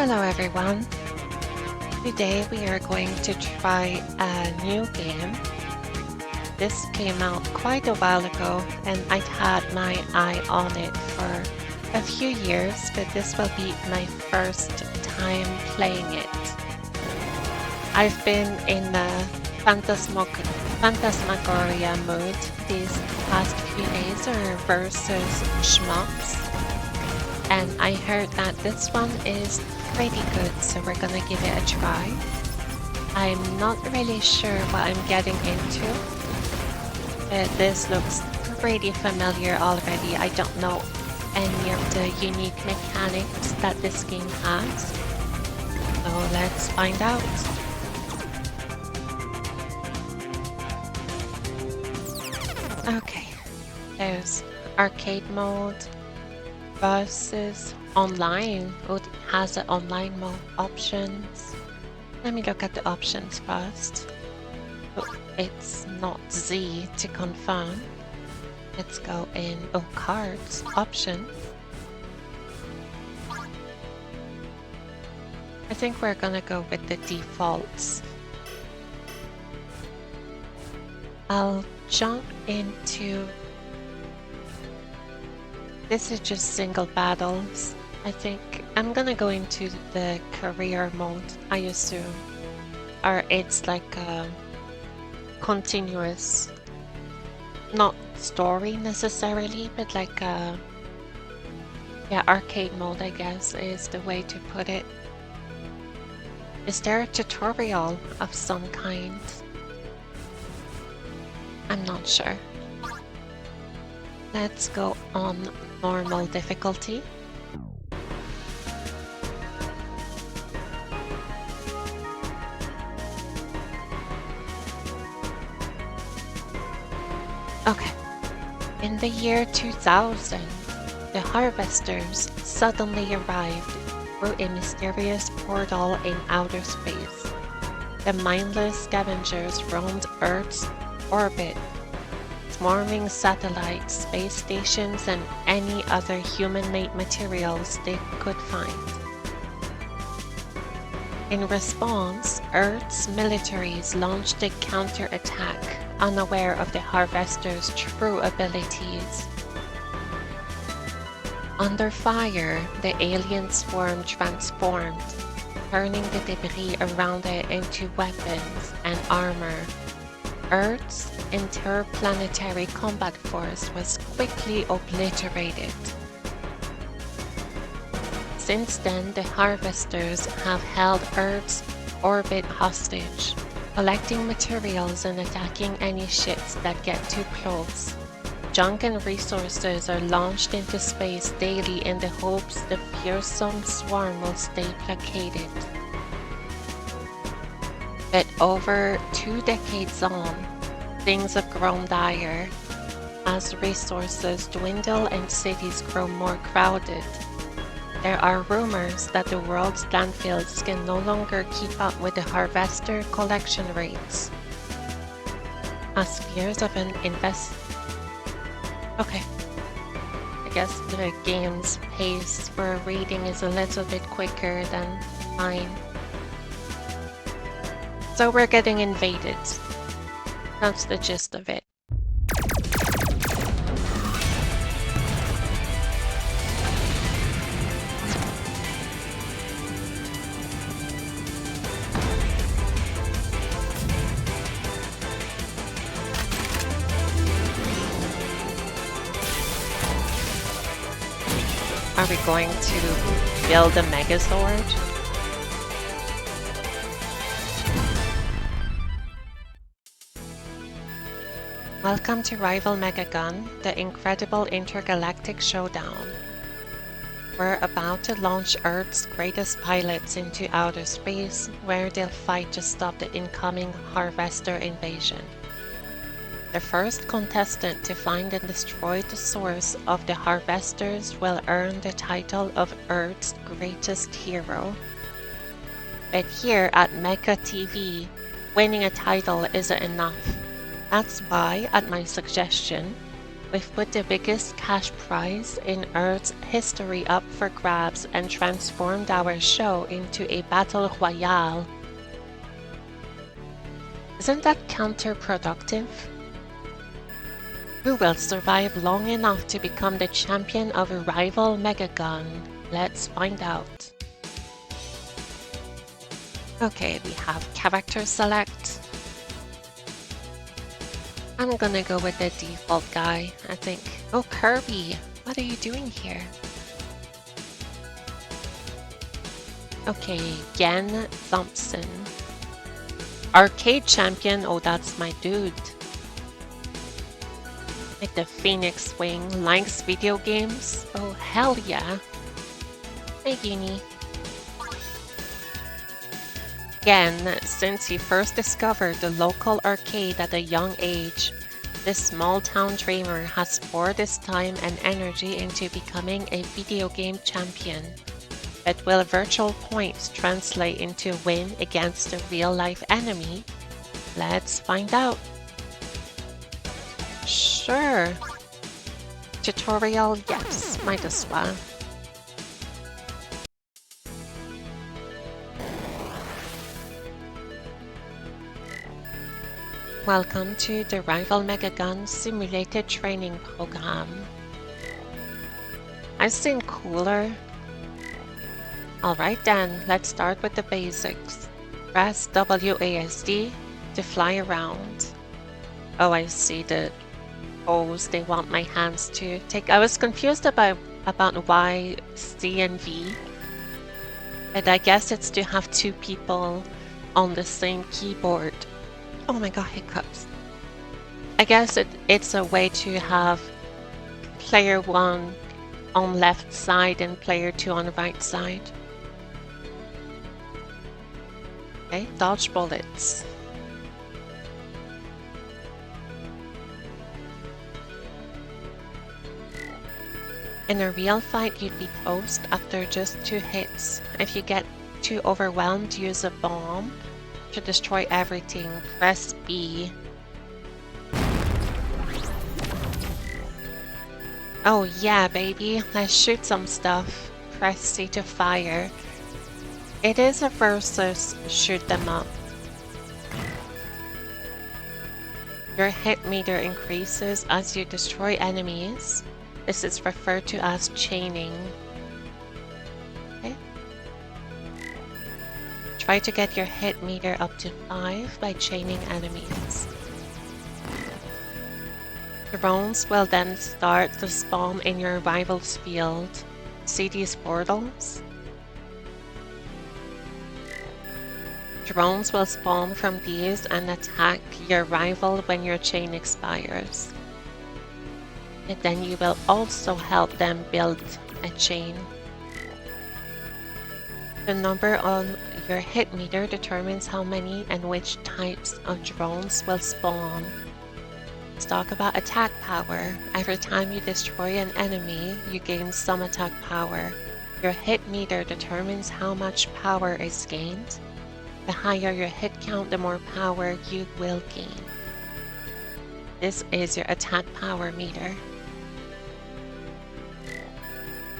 Hello everyone. Today we are going to try a new game. This came out quite a while ago and I'd had my eye on it for a few years, but this will be my first time playing it. I've been in the Phantasmagoria mood these past few days, or versus shmups. And I heard that this one is pretty good, so we're gonna give it a try. I'm not really sure what I'm getting into, but this looks pretty familiar already. I don't know any of the unique mechanics that this game has, so let's find out. Okay, there's arcade mode versus online. Oh, it has the online mode options. Let me look at the options first. Oh, it's not Z to confirm. Let's go in cards option. I think we're gonna go with the defaults. I'll jump into... This is just single battles. I think I'm gonna go into the career mode, I assume. Or it's like a continuous, not story necessarily, but like a, yeah, arcade mode, I guess, is the way to put it. Is there a tutorial of some kind? I'm not sure. Let's go on normal difficulty. Okay. In the year 2000, the Harvesters suddenly arrived through a mysterious portal in outer space. The mindless scavengers roamed Earth's orbit, swarming satellites, space stations, and any other human-made materials they could find. In response, Earth's militaries launched a counterattack, unaware of the Harvesters' true abilities. Under fire, the alien swarm transformed, turning the debris around it into weapons and armor. Earth's interplanetary combat force was quickly obliterated. Since then, the Harvesters have held Earth's orbit hostage, collecting materials and attacking any ships that get too close. Junk and resources are launched into space daily in the hopes the fearsome swarm will stay placated. But over 2 decades on, things have grown dire. As resources dwindle and cities grow more crowded, there are rumors that the world's landfills can no longer keep up with the Harvester collection rates. As fears of an Okay. I guess the game's pace for reading is a little bit quicker than mine. So we're getting invaded. That's the gist of it. Are we going to build a Megazord? Welcome to Rival Megagun, the incredible intergalactic showdown. We're about to launch Earth's greatest pilots into outer space, where they'll fight to stop the incoming Harvester invasion. The first contestant to find and destroy the source of the Harvesters will earn the title of Earth's greatest hero. But here at Mecha TV, winning a title isn't enough. That's why, at my suggestion, We've put the biggest cash prize in Earth's history up for grabs and transformed our show into a battle royale. Isn't that counterproductive? Who will survive long enough to become the champion of a rival Megagun? Let's find out. Okay, we have character select. I'm gonna go with the default guy, I think. Oh, Kirby, what are you doing here? Okay, Yen Thompson. Arcade champion, oh that's my dude. Like the Phoenix Wing, likes video games? Oh hell yeah. Hey Guinea. Again, since he first discovered the local arcade at a young age, this small-town dreamer has poured his time and energy into becoming a video game champion. But will virtual points translate into win against a real-life enemy? Let's find out. Sure. Tutorial, yes, might as well. Welcome to the Rival Megagun Simulated Training Program. I've seen cooler. Alright then, let's start with the basics. Press WASD to fly around. Oh, I see the pose they want my hands to take. I was confused about why C and V. And I guess it's to have two people on the same keyboard. Oh my god, hiccups. I guess it's a way to have player 1 on left side and player 2 on the right side. Okay, dodge bullets. In a real fight, you'd be toast after just 2 hits. If you get too overwhelmed, use a bomb. To destroy everything, press B. Oh yeah, baby, let's shoot some stuff. Press C to fire. It is a versus shoot them up. Your hit meter increases as you destroy enemies. This is referred to as chaining. Okay. Try to get your hit meter up to 5 by chaining enemies. Drones will then start to spawn in your rival's field. See these portals? Drones will spawn from these and attack your rival when your chain expires. And then you will also help them build a chain. The number on your hit meter determines how many and which types of drones will spawn. Let's talk about attack power. Every time you destroy an enemy, you gain some attack power. Your hit meter determines how much power is gained. The higher your hit count, the more power you will gain. This is your attack power meter.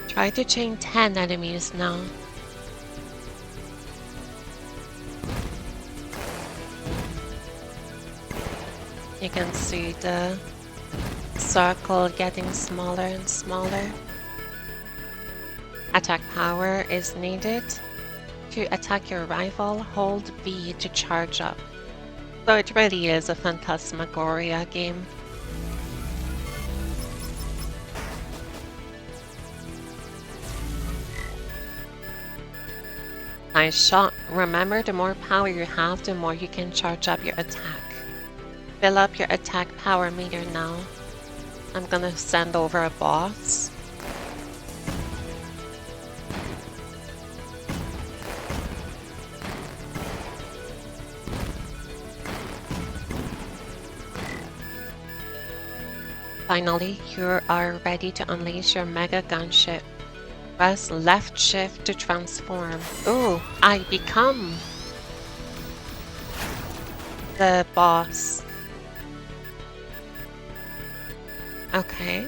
Try to chain 10 enemies now. You can see the circle getting smaller and smaller. Attack power is needed. To attack your rival, hold B to charge up. So it really is a Phantasmagoria game. Nice shot. Remember, the more power you have, the more you can charge up your attack. Fill up your attack power meter now. I'm gonna send over a boss. Finally, you are ready to unleash your Mega Gunship. Press left shift to transform. Ooh, I become the boss. Okay.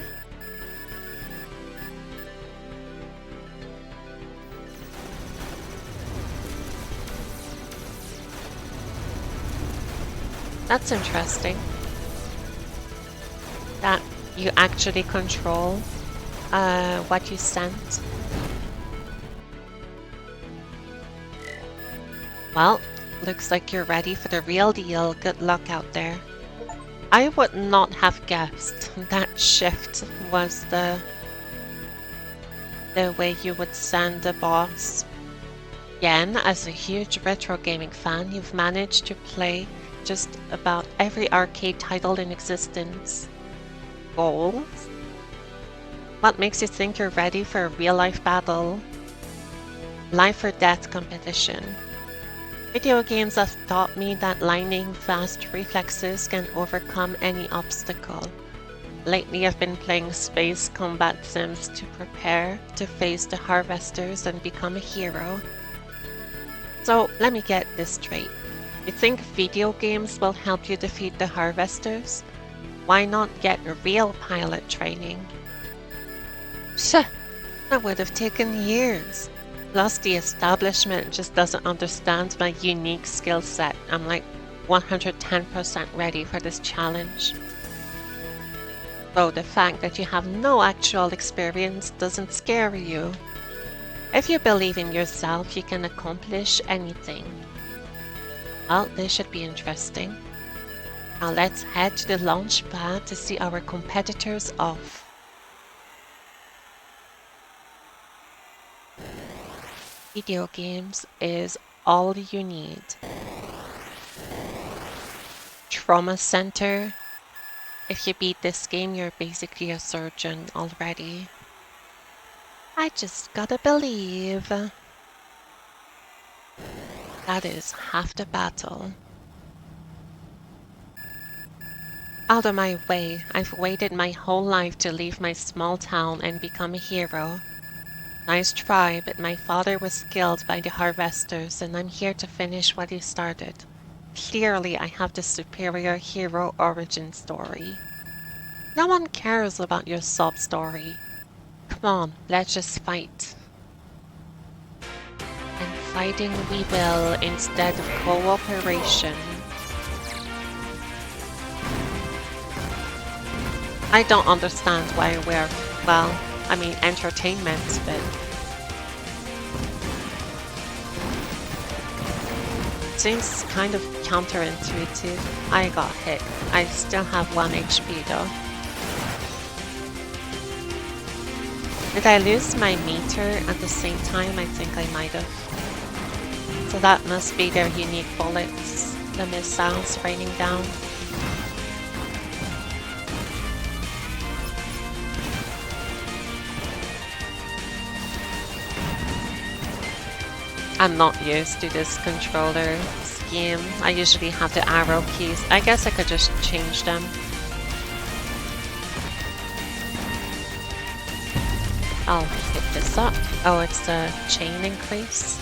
That's interesting. That you actually control what you send. Well, looks like you're ready for the real deal. Good luck out there. I would not have guessed that shift was the way you would send a boss. Again, as a huge retro gaming fan, you've managed to play just about every arcade title in existence. Goals? What makes you think you're ready for a real-life battle? Life or death competition. Video games have taught me that lightning fast reflexes can overcome any obstacle. Lately I've been playing space combat sims to prepare to face the harvesters and become a hero. So let me get this straight. You think video games will help you defeat the harvesters? Why not get real pilot training? Psha, that would have taken years. Plus the establishment just doesn't understand my unique skill set. I'm like 110% ready for this challenge. So the fact that you have no actual experience doesn't scare you. If you believe in yourself, you can accomplish anything. Well, this should be interesting. Now let's head to the launch pad to see our competitors off. Video games is all you need. Trauma Center. If you beat this game, you're basically a surgeon already. I just gotta believe. That is half the battle. Out of my way, I've waited my whole life to leave my small town and become a hero. Nice try, but my father was killed by the harvesters and I'm here to finish what he started. Clearly, I have the superior hero origin story. No one cares about your sob story. Come on, let's just fight. And fighting we will instead of cooperation. I don't understand why we're, well, I mean entertainment, but seems kind of counterintuitive. I got hit. I still have 1 HP though. Did I lose my meter at the same time? I think I might have. So that must be their unique bullets, the missiles raining down. I'm not used to this controller scheme. I usually have the arrow keys. I guess I could just change them. I'll hit this up. Oh, it's a chain increase.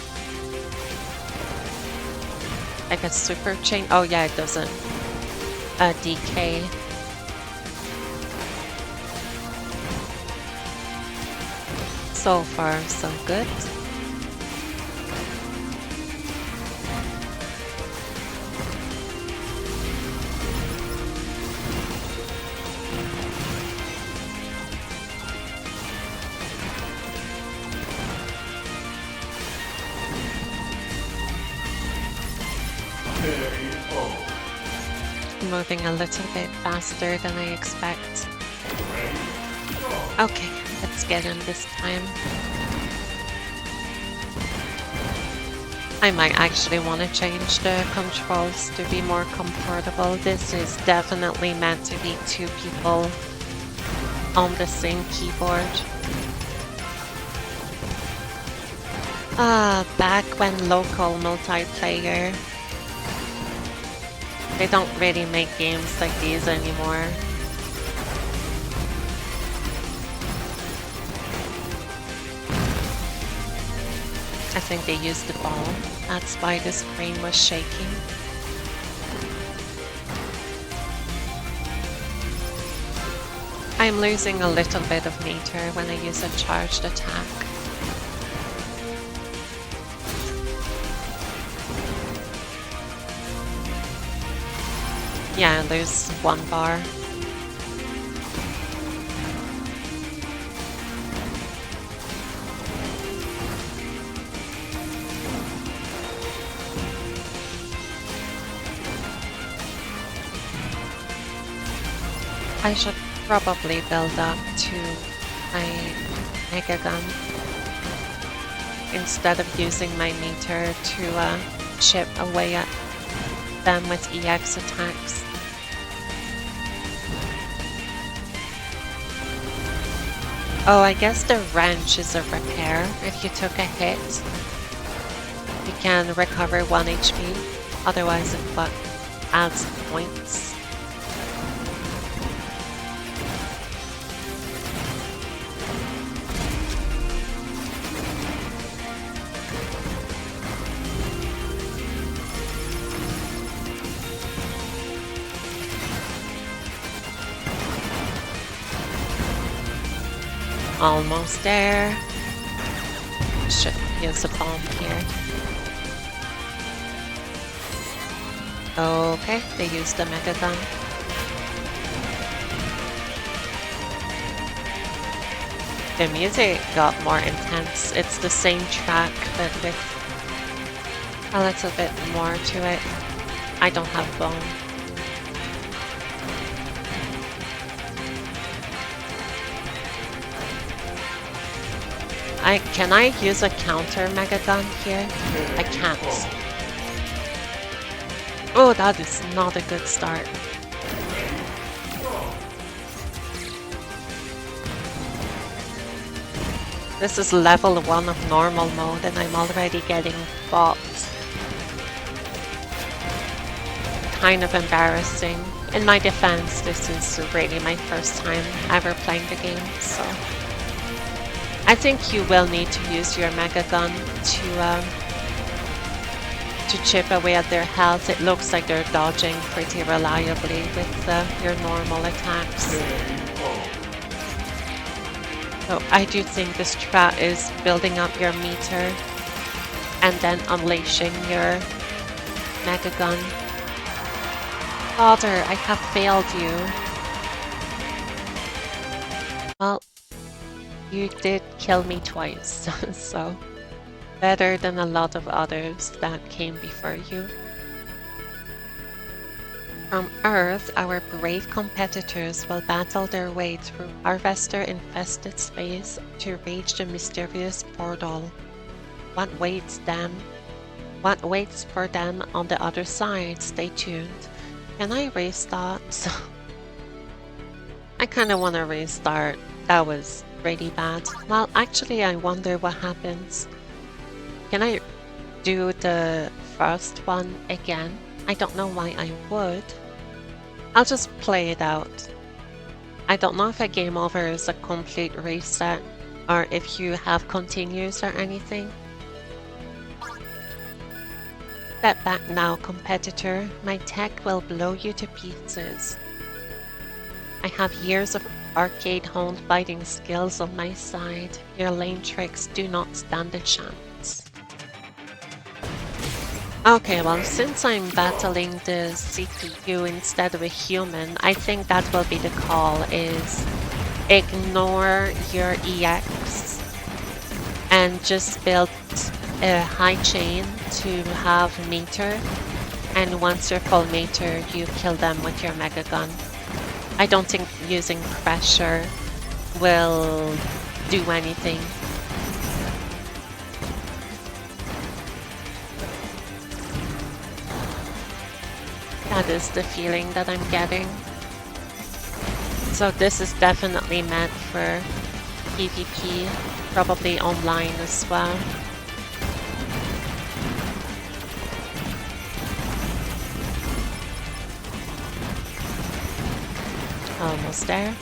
Like a super chain. Oh yeah, it doesn't decay. So far, so good. Moving a little bit faster than I expect. Okay, let's get in this time. I might actually want to change the controls to be more comfortable. This is definitely meant to be 2 people on the same keyboard. Back when local multiplayer. They don't really make games like these anymore. I think they used the ball. That's why the screen was shaking. I'm losing a little bit of meter when I use a charged attack. Yeah, I lose 1 bar. I should probably build up to my Megagun instead of using my meter to chip away at them with EX attacks. Oh, I guess the wrench is a repair. If you took a hit, you can recover 1 HP. Otherwise, it adds points. Almost there. Should use a bomb here. Okay, they used the Megagun. The music got more intense. It's the same track, but with a little bit more to it. I don't have bone. Can I use a counter Megagun here? I can't. Oh, that is not a good start. This is level 1 of normal mode and I'm already getting bopped. Kind of embarrassing. In my defense, this is really my first time ever playing the game, so... I think you will need to use your Megagun to chip away at their health. It looks like they're dodging pretty reliably with your normal attacks. So I do think this strat is building up your meter and then unleashing your Megagun. Father, I have failed you. Well, you did kill me twice, so better than a lot of others that came before you. From Earth, our brave competitors will battle their way through harvester-infested space to reach the mysterious portal. What waits for them on the other side? Stay tuned. Can I restart? I kinda wanna restart. That was pretty bad. Well, actually, I wonder what happens. Can I do the first one again? I don't know why I would. I'll just play it out. I don't know if a game over is a complete reset or if you have continues or anything. Step back now, competitor. My tech will blow you to pieces. I have years of arcade-honed fighting skills on my side. Your lame tricks do not stand a chance. Okay, well, since I'm battling the CPU instead of a human, I think that will be the call, is ignore your EX and just build a high chain to have meter, and once you're full meter, you kill them with your Megagun. I don't think using pressure will do anything. That is the feeling that I'm getting. So this is definitely meant for PvP, probably online as well. Almost there.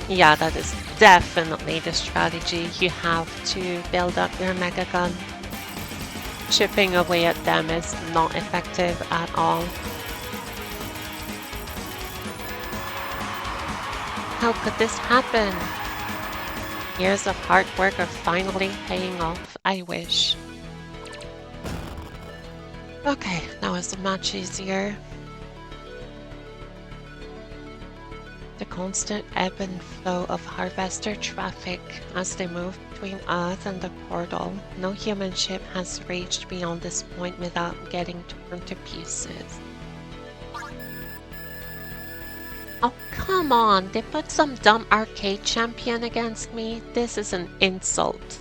Yeah, that is definitely the strategy. You have to build up your Megagun. Chipping away at them is not effective at all. How could this happen? Years of hard work are finally paying off, I wish. Okay, now is much easier. The constant ebb and flow of harvester traffic as they move between Earth and the portal. No human ship has reached beyond this point without getting torn to pieces. Oh, come on! They put some dumb arcade champion against me? This is an insult.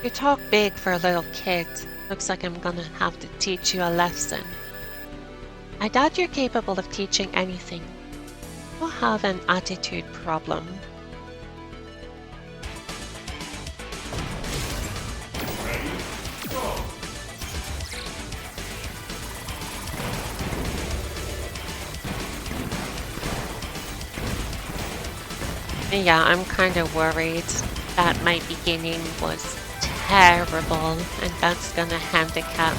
You talk big for a little kid. Looks like I'm gonna have to teach you a lesson. I doubt you're capable of teaching anything. You have an attitude problem. Yeah, I'm kind of worried that my beginning was terrible and that's gonna handicap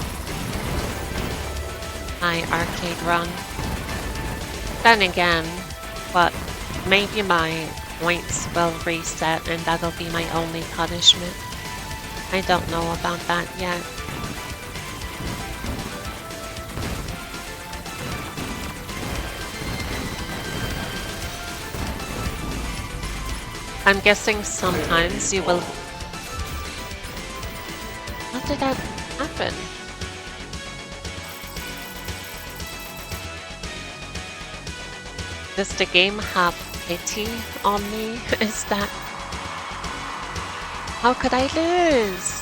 my arcade run. Then again, but maybe my points will reset and that'll be my only punishment. I don't know about that yet. I'm guessing sometimes you will... How did that happen? Does the game have pity on me? Is that... How could I lose?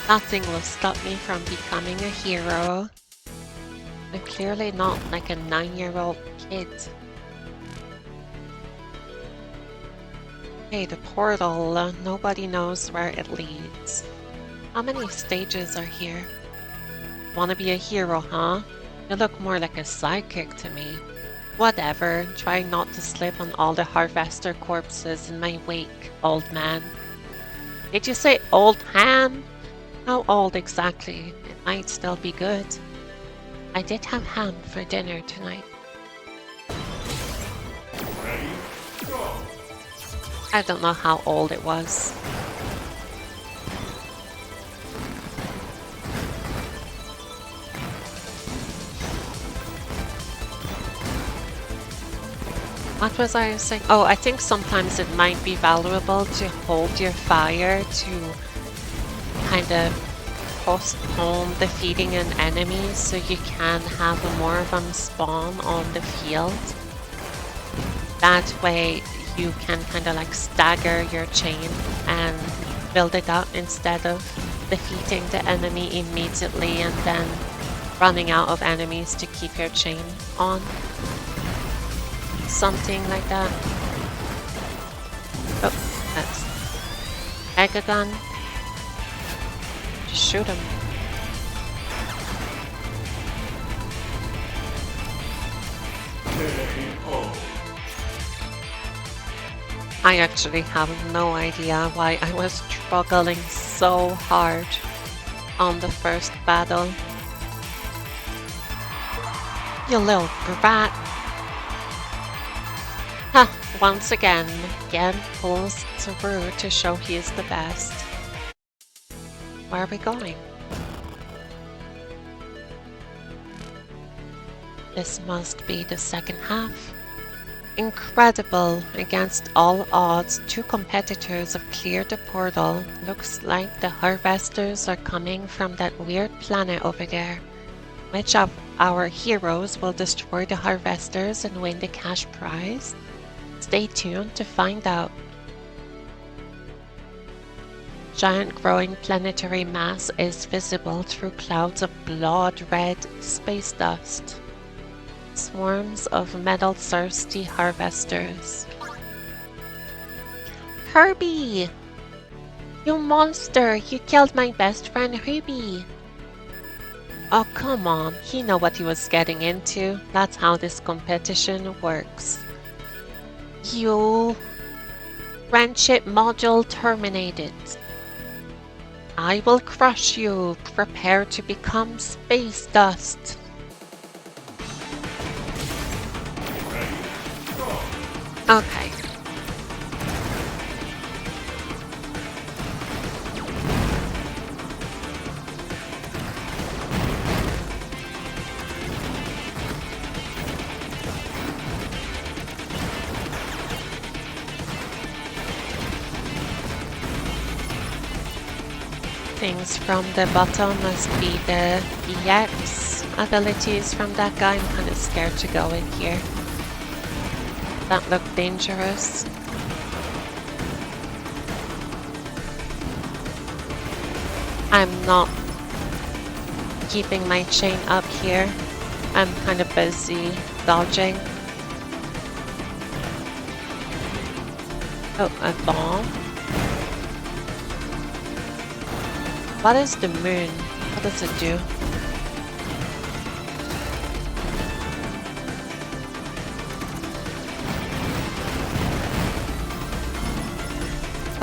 Nothing will stop me from becoming a hero. I'm clearly not like a 9-year-old kid. Okay, the portal. Nobody knows where it leads. How many stages are here? Wanna be a hero, huh? You look more like a sidekick to me. Whatever, try not to slip on all the harvester corpses in my wake, old man. Did you say old ham? How old exactly? It might still be good. I did have ham for dinner tonight. I don't know how old it was. What was I saying? Oh, I think sometimes it might be valuable to hold your fire to kind of postpone defeating an enemy so you can have more of them spawn on the field. That way you can kind of like stagger your chain and build it up instead of defeating the enemy immediately and then running out of enemies to keep your chain on. Something like that. Oh, that's Megagun. Just shoot him. I actually have no idea why I was struggling so hard on the first battle. You little brat. Ha! Once again, Gen pulls through to show he is the best. Where are we going? This must be the second half. Incredible! Against all odds, 2 competitors have cleared the portal. Looks like the harvesters are coming from that weird planet over there. Which of our heroes will destroy the harvesters and win the cash prize? Stay tuned to find out. Giant growing planetary mass is visible through clouds of blood-red space dust. Swarms of metal-thirsty harvesters. Herbie! You monster! You killed my best friend Herbie! Oh, come on. He knew what he was getting into. That's how this competition works. You... Friendship module terminated. I will crush you. Prepare to become space dust. Okay. Things from the bottom must be the EX abilities from that guy. I'm kind of scared to go in here. That looked dangerous. I'm not keeping my chain up here. I'm kind of busy dodging. Oh, a bomb. What is the moon? What does it do?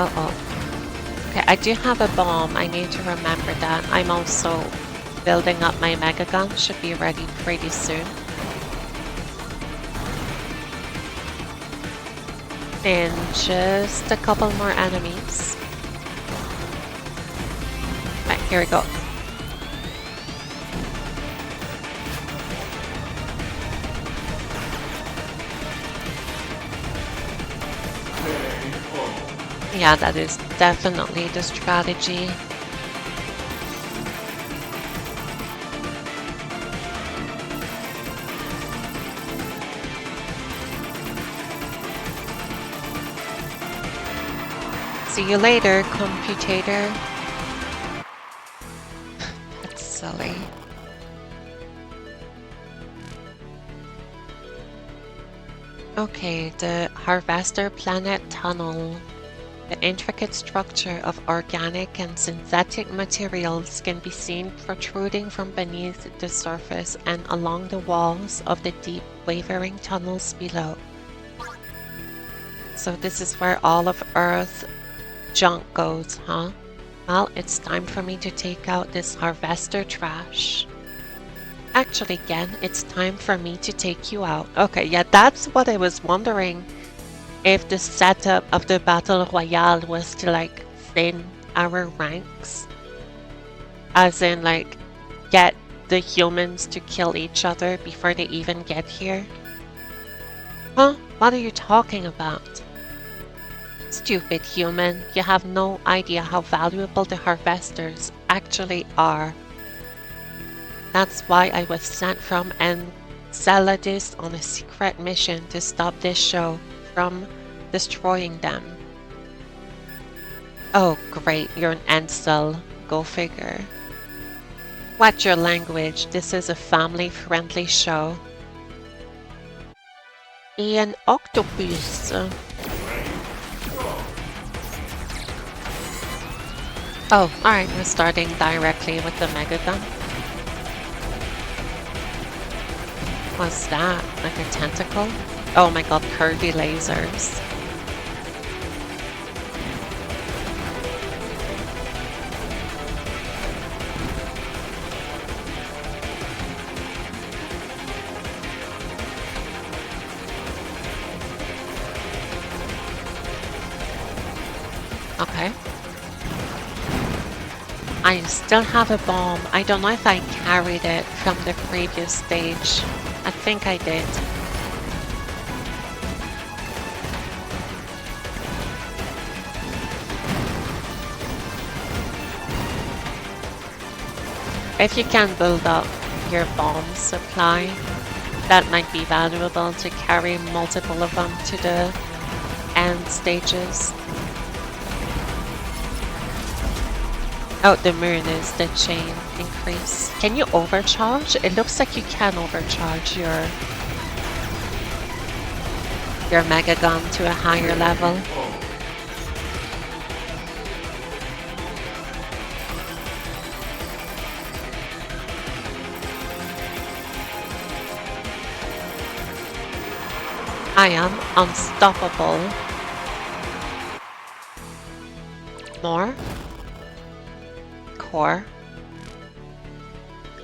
Uh-oh. Okay, I do have a bomb. I need to remember that. I'm also building up my Megagun. Should be ready pretty soon. And just a couple more enemies. Right, here we go. Yeah, that is definitely the strategy. See you later, computator. That's silly. Okay, the Harvester Planet Tunnel. The intricate structure of organic and synthetic materials can be seen protruding from beneath the surface and along the walls of the deep, wavering tunnels below. So this is where all of Earth's junk goes, huh? Well, it's time for me to take out this harvester trash. Actually, again, it's time for me to take you out. Okay, yeah, that's what I was wondering. If the setup of the Battle Royale was to like thin our ranks. As in like get the humans to kill each other before they even get here. Huh? What are you talking about? Stupid human, you have no idea how valuable the harvesters actually are. That's why I was sent from Enceladus on a secret mission to stop this show from destroying them. Oh great, you're an Encel. Go figure. Watch your language, this is a family-friendly show. An octopus. Oh, alright, we're starting directly with the Megagun. What's that? Like a tentacle? Oh my god, curvy lasers. Okay. I still have a bomb. I don't know if I carried it from the previous stage. I think I did. If you can build up your bomb supply, that might be valuable to carry multiple of them to the end stages. Oh, the moon is the chain increase. Can you overcharge? It looks like you can overcharge your Megagun to a higher level. I am unstoppable. More? core.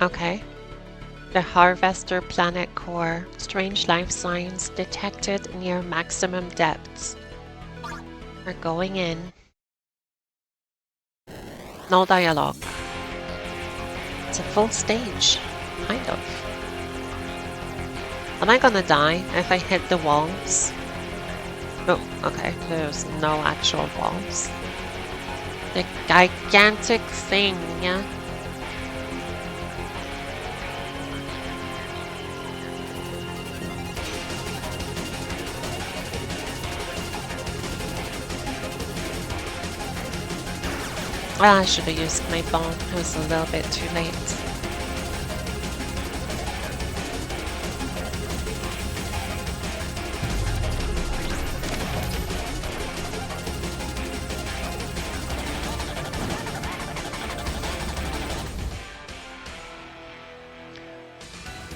Okay. The Harvester planet core. Strange life signs detected near maximum depths. We're going in. No dialogue. It's a full stage. Kind of. Am I gonna die if I hit the walls? Oh, okay. There's no actual walls. The gigantic thing. I should have used my bomb. It was a little bit too late.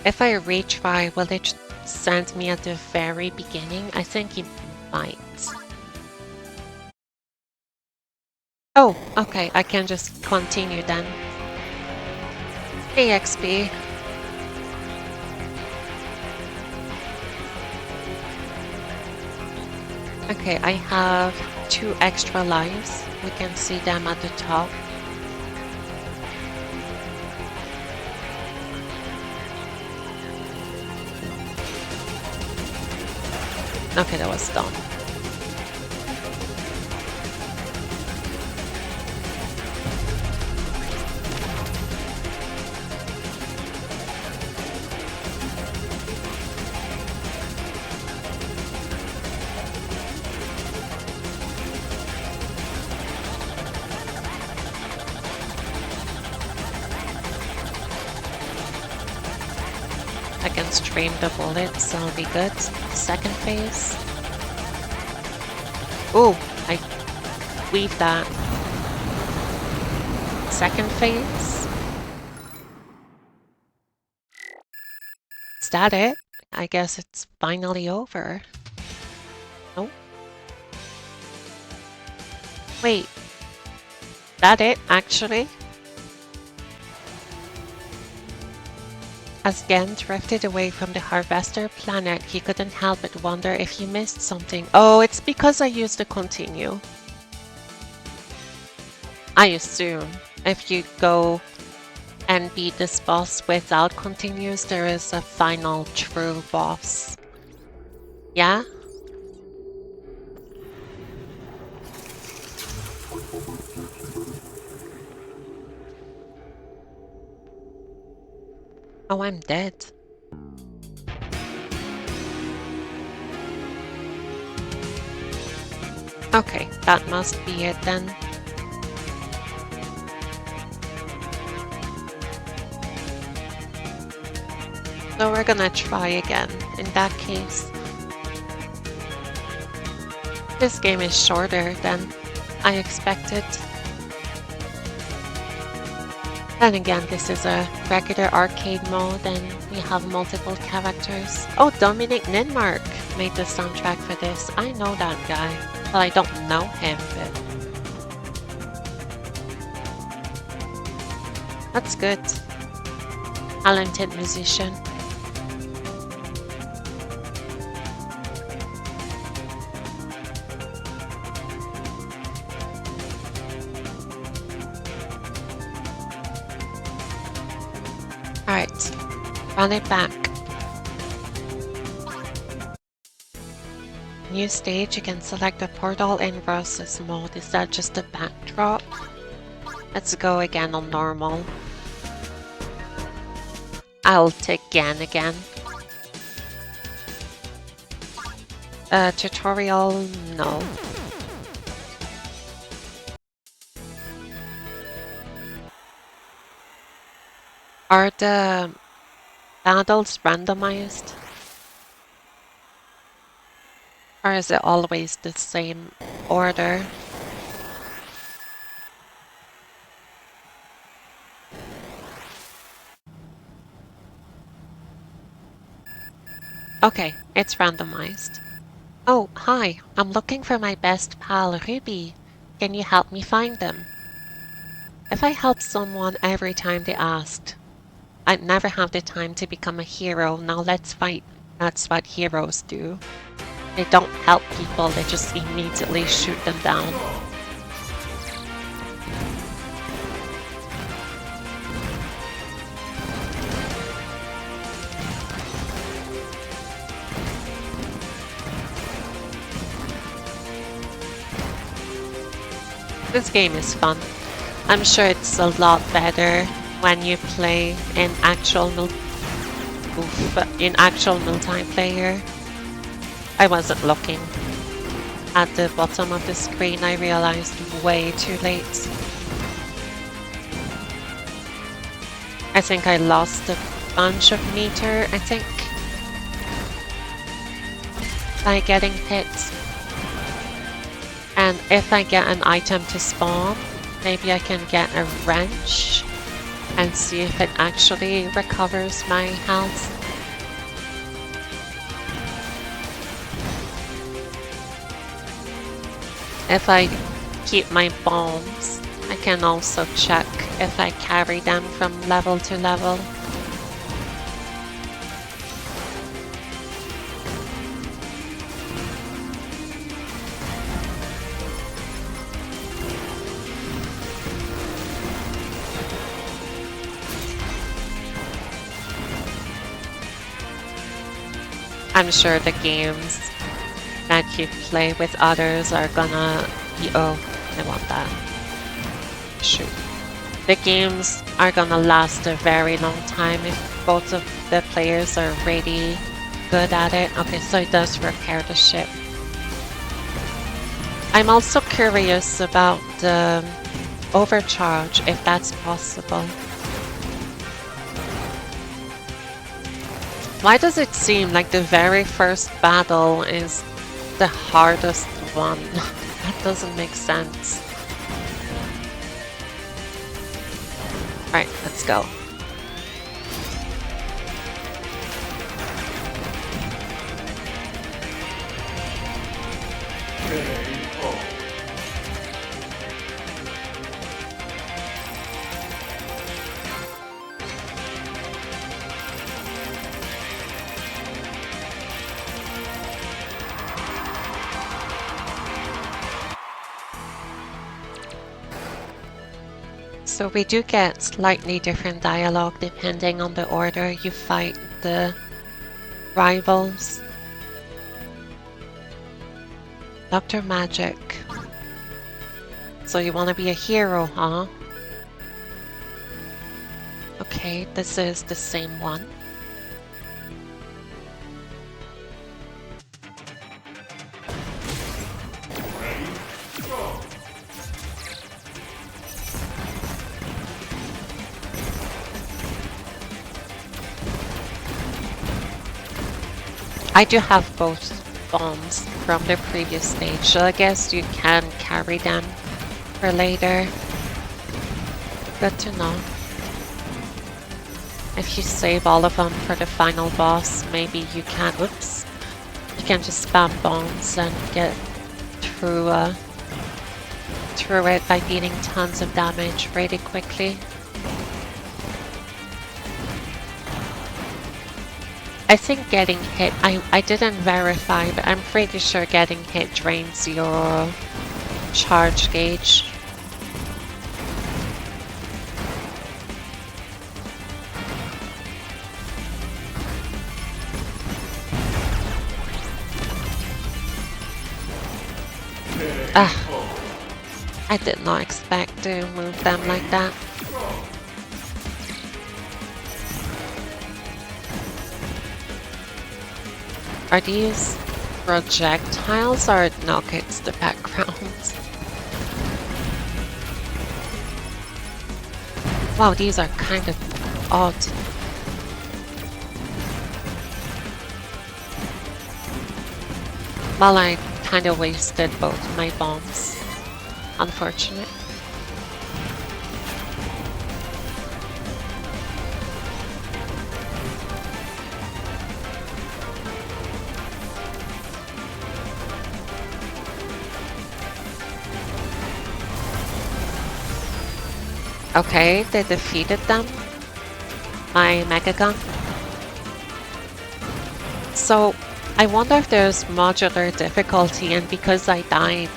If I retry, will it send me at the very beginning? I think it might. Oh, okay, I can just continue then. EXP. Okay, I have 2 extra lives. We can see them at the top. Okay, that was dumb. I can stream the bullets, so I'll be good. Second phase. Ooh, I weaved that. Second phase. Is that it? I guess it's finally over. Nope. Wait. That it, actually? As Gen drifted away from the Harvester planet, he couldn't help but wonder if he missed something. Oh, it's because I used the continue. I assume if you go and beat this boss without continues, there is a final true boss. Yeah? Oh, I'm dead. Okay, that must be it then. So we're gonna try again, in that case. This game is shorter than I expected. And again, this is a regular arcade mode and we have multiple characters. Oh, Dominic Ninmark made the soundtrack for this. I know that guy. Well, I don't know him, but... That's good. Talented musician. Alright, run it back. New stage, you can select the portal in versus mode. Is that just a backdrop? Let's go again on normal. I'll take Gan again. Tutorial, no. Are the battles randomized? Or is it always the same order? Okay, it's randomized. Oh, hi. I'm looking for my best pal, Ruby. Can you help me find them? If I help someone every time they asked, I'd never have the time to become a hero. Now let's fight. That's what heroes do. They don't help people, they just immediately shoot them down. This game is fun. I'm sure it's a lot better when you play in actual multiplayer. I wasn't looking at the bottom of the screen. I realized way too late. I think I lost a bunch of meter, I think, by getting hit. And if I get an item to spawn, maybe I can get a wrench and see if it actually recovers my health. If I keep my bombs, I can also check if I carry them from level to level. I'm sure the games that you play with others are gonna be— oh, I want that. Shoot. The games are gonna last a very long time if both of the players are really good at it. Okay, so it does repair the ship. I'm also curious about the overcharge, if that's possible. Why does it seem like the very first battle is the hardest one? That doesn't make sense. Alright, let's go. So we do get slightly different dialogue depending on the order you fight the rivals. Dr. Magic. So you want to be a hero, huh? Okay, this is the same one. I do have both bombs from the previous stage, so I guess you can carry them for later. Good to know. If you save all of them for the final boss, maybe you can— whoops! You can just spam bombs and get through it by dealing tons of damage really quickly. I think getting hit— I didn't verify, but I'm pretty sure getting hit drains your charge gauge. I did not expect to move them like that. Are these projectiles or— no, okay, it's the background. Wow, these are kind of odd. Well, I kind of wasted both my bombs. Unfortunate. Okay, they defeated them. My Megagun. So, I wonder if there's modular difficulty, and because I died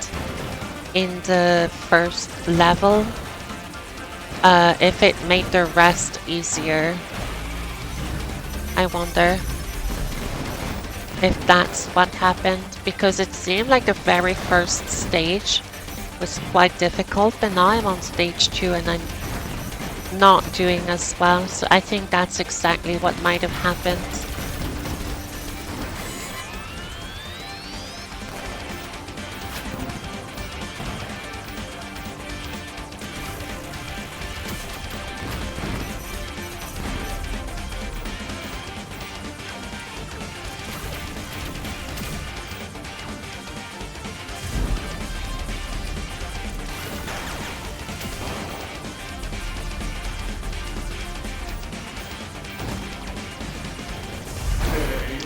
in the first level, if it made the rest easier. I wonder if that's what happened, because it seemed like the very first stage was quite difficult, but now I'm on stage 2 and I'm not doing as well, so I think that's exactly what might have happened.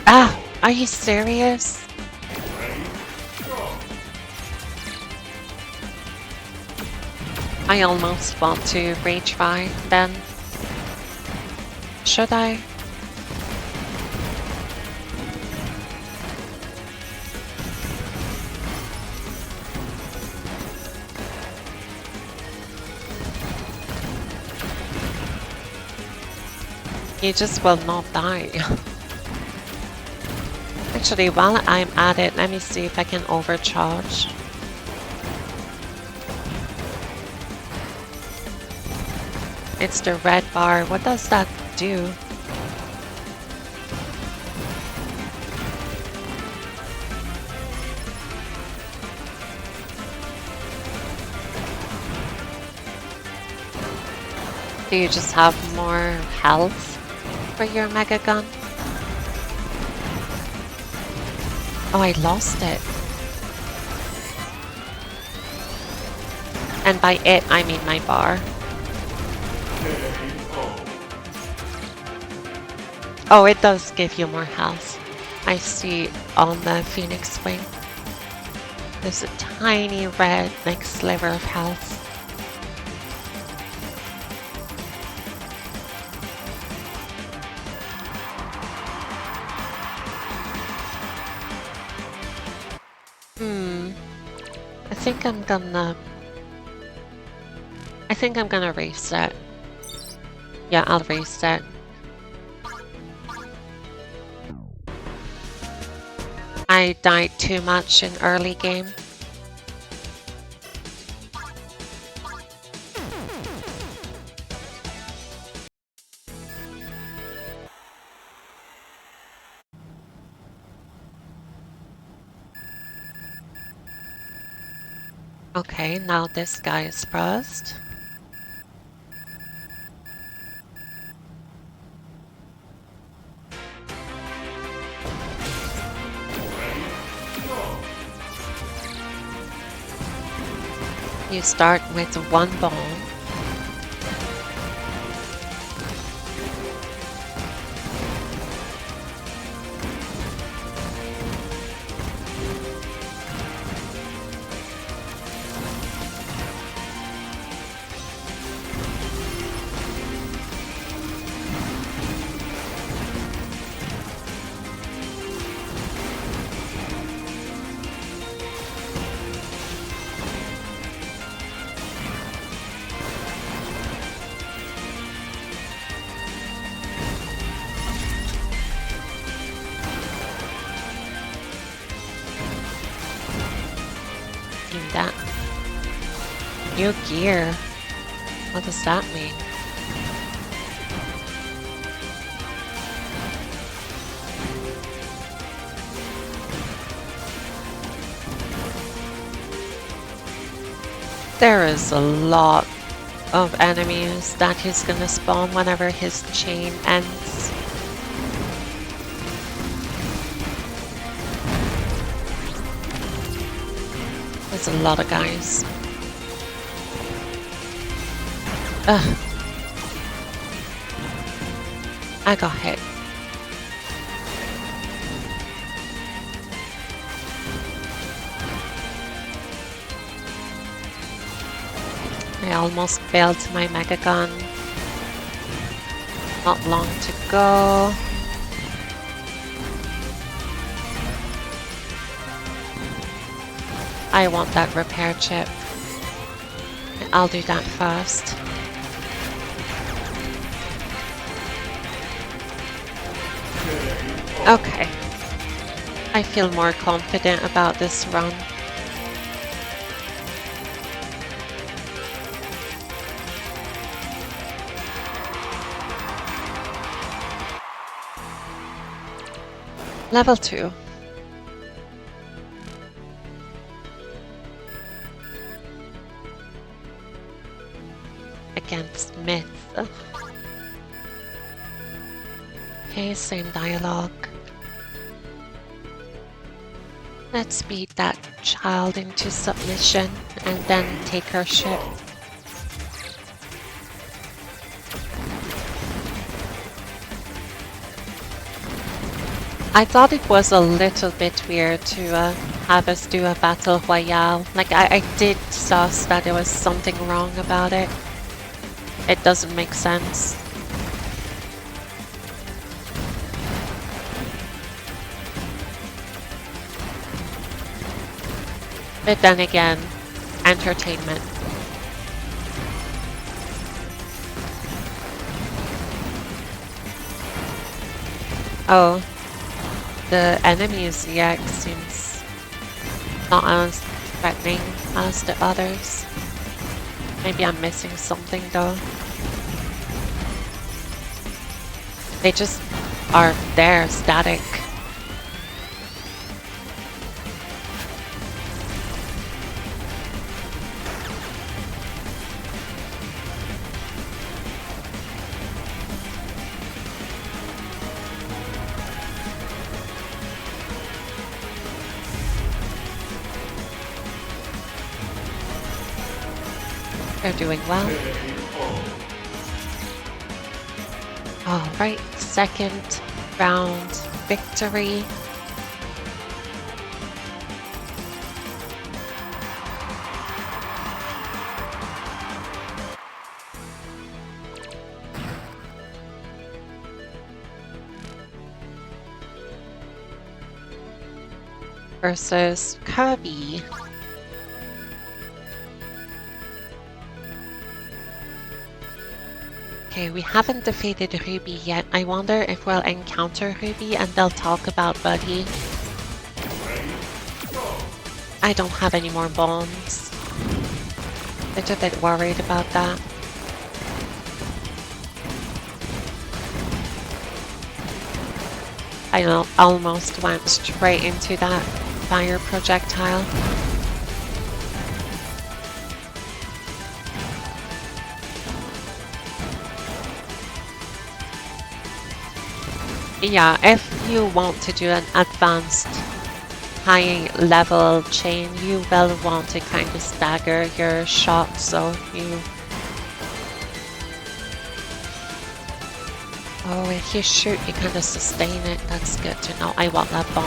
Ah, are you serious? I almost want to retry then. Should I? You just will not die. Actually, while I'm at it, let me see if I can overcharge. It's the red bar. What does that do? Do you just have more health for your Megagun? Oh, I lost it. And by it, I mean my bar. Oh, it does give you more health. I see on the Phoenix Wing. There's a tiny red, like, sliver of health. I think I'm gonna reset. Yeah, I'll reset. I died too much in early game. Okay, now this guy is pressed. You start with one ball. That new gear. What does that mean? There is a lot of enemies that he's gonna spawn whenever his chain ends. There's a lot of guys. Ugh. I got hit. I almost failed my Megagun. Not long to go. I want that repair chip. I'll do that first. Okay. I feel more confident about this run. Level 2. Against Myth. Okay, same dialogue. Let's beat that child into submission and then take her ship. I thought it was a little bit weird to have us do a battle royale. Like, I did suss that there was something wrong about it. It doesn't make sense. But then again, entertainment. Oh, the enemy's EX seems not as threatening as the others. Maybe I'm missing something though. They just are there, static. They're doing well. Alright, second round victory. Versus Kirby. Okay, we haven't defeated Ruby yet. I wonder if we'll encounter Ruby and they'll talk about Buddy. I don't have any more bombs. Bit a bit worried about that. I almost went straight into that fire projectile. Yeah, if you want to do an advanced high level chain, you will want to kind of stagger your shots, so you... Oh, if you shoot, you kind of sustain it. That's good to know. I want that bomb.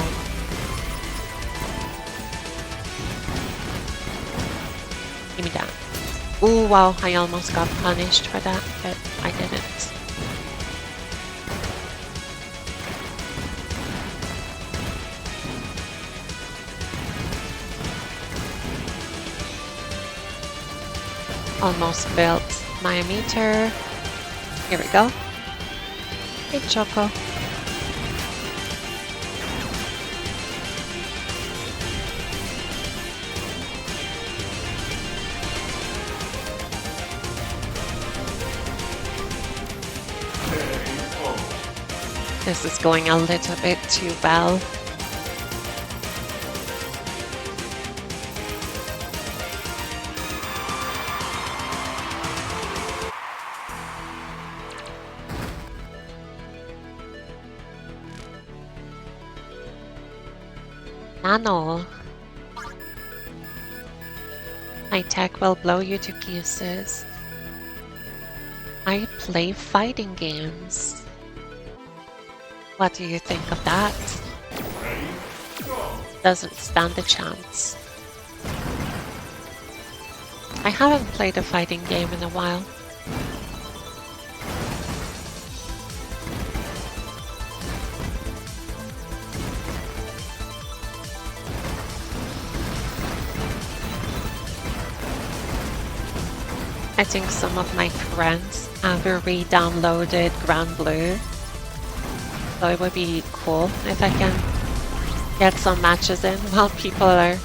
Give me that. Ooh, wow, I almost got punished for that, but I didn't. Almost built my meter. Here we go. Hey, Choco. This is going a little bit too well. Nano. My tech will blow you to pieces. I play fighting games. What do you think of that? Doesn't stand a chance. I haven't played a fighting game in a while. I think some of my friends have re-downloaded Grand Blue, so it would be cool if I can get some matches in while people are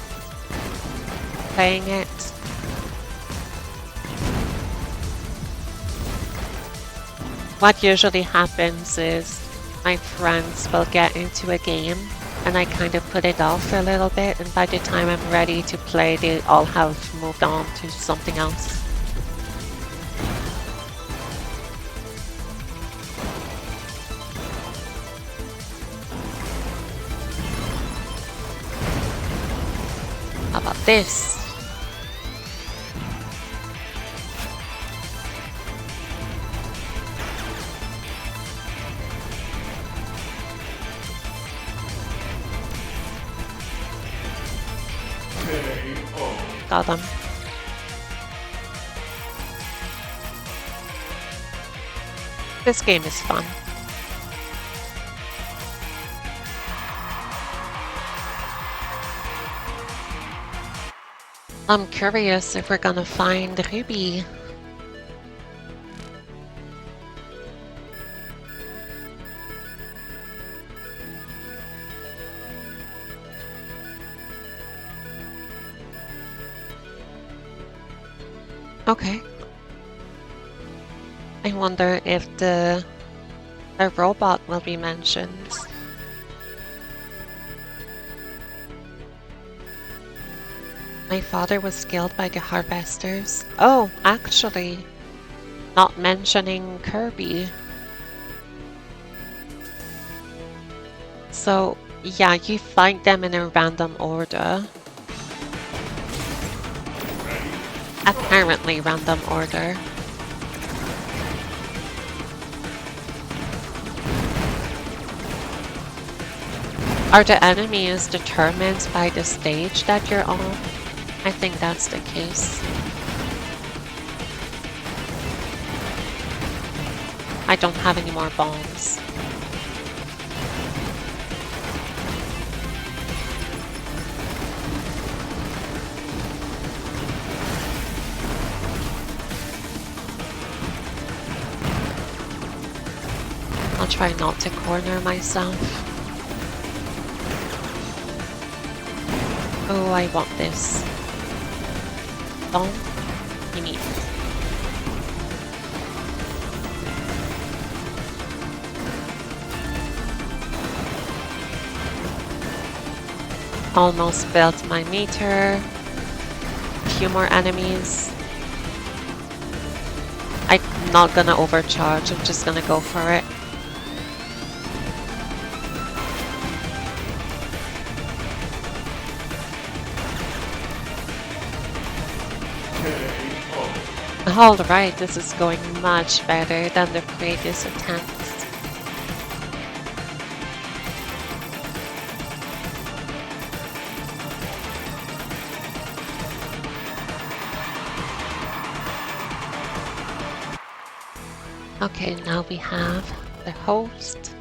playing it. What usually happens is my friends will get into a game and I kind of put it off for a little bit, and by the time I'm ready to play, they all have moved on to something else. How about this? Got them. This game is fun. I'm curious if we're gonna find Ruby. Okay. I wonder if the robot will be mentioned. My father was killed by the harvesters. Oh, actually, not mentioning Kirby. So, yeah, you find them in a random order. Apparently random order. Are the enemies determined by the stage that you're on? I think that's the case. I don't have any more bombs. I'll try not to corner myself. Oh, I want this. Bomb? You need it. Almost built my meter. A few more enemies. I'm not gonna overcharge, I'm just gonna go for it. Alright, this is going much better than the previous attempts. Okay, now we have the host.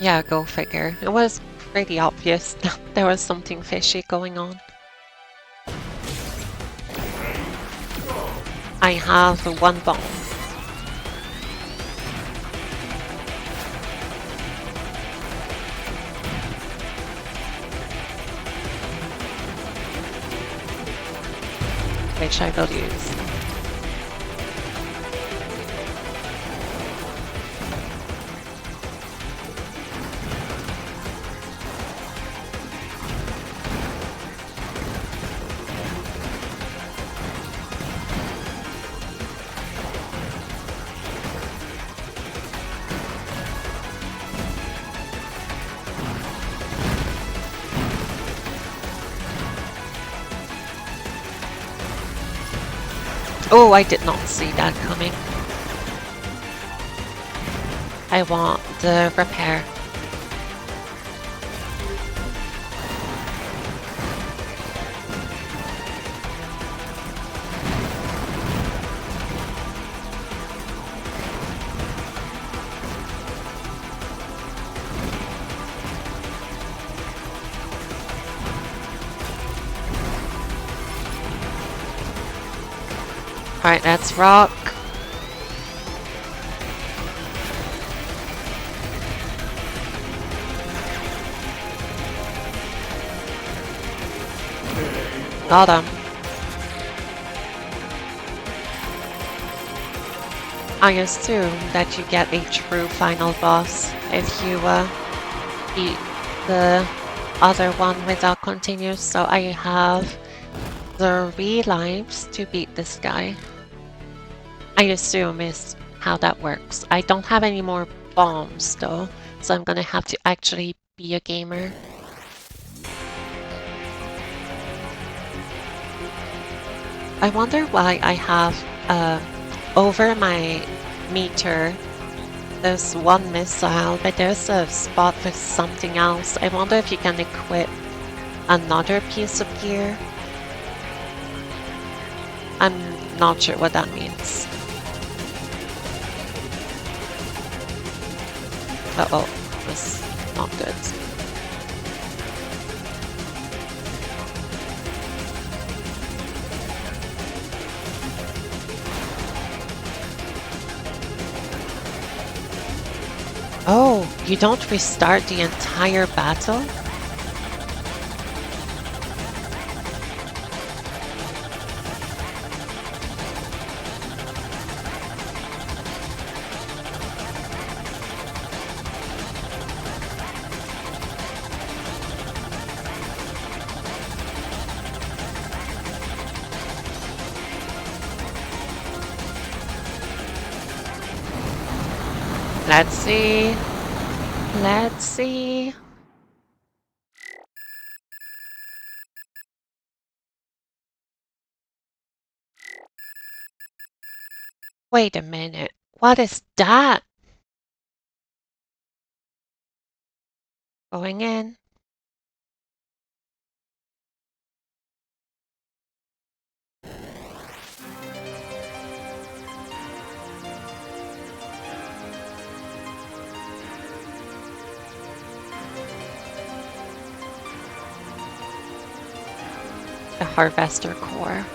Yeah, go figure. It was pretty obvious that there was something fishy going on. I have one bomb. Which I will use. Oh, I did not see that coming. I want the repair. Alright, let's rock. Got him. I assume that you get a true final boss if you beat the other one without continues, so I have 3 lives to beat this guy. I assume is how that works. I don't have any more bombs though, so I'm gonna have to actually be a gamer. I wonder why I have over my meter there's 1 missile, but there's a spot for something else. I wonder if you can equip another piece of gear. I'm not sure what that means. Uh-oh, that's not good. Oh, you don't restart the entire battle? Let's see. Let's see. Wait a minute. What is that? Going in. The harvester core.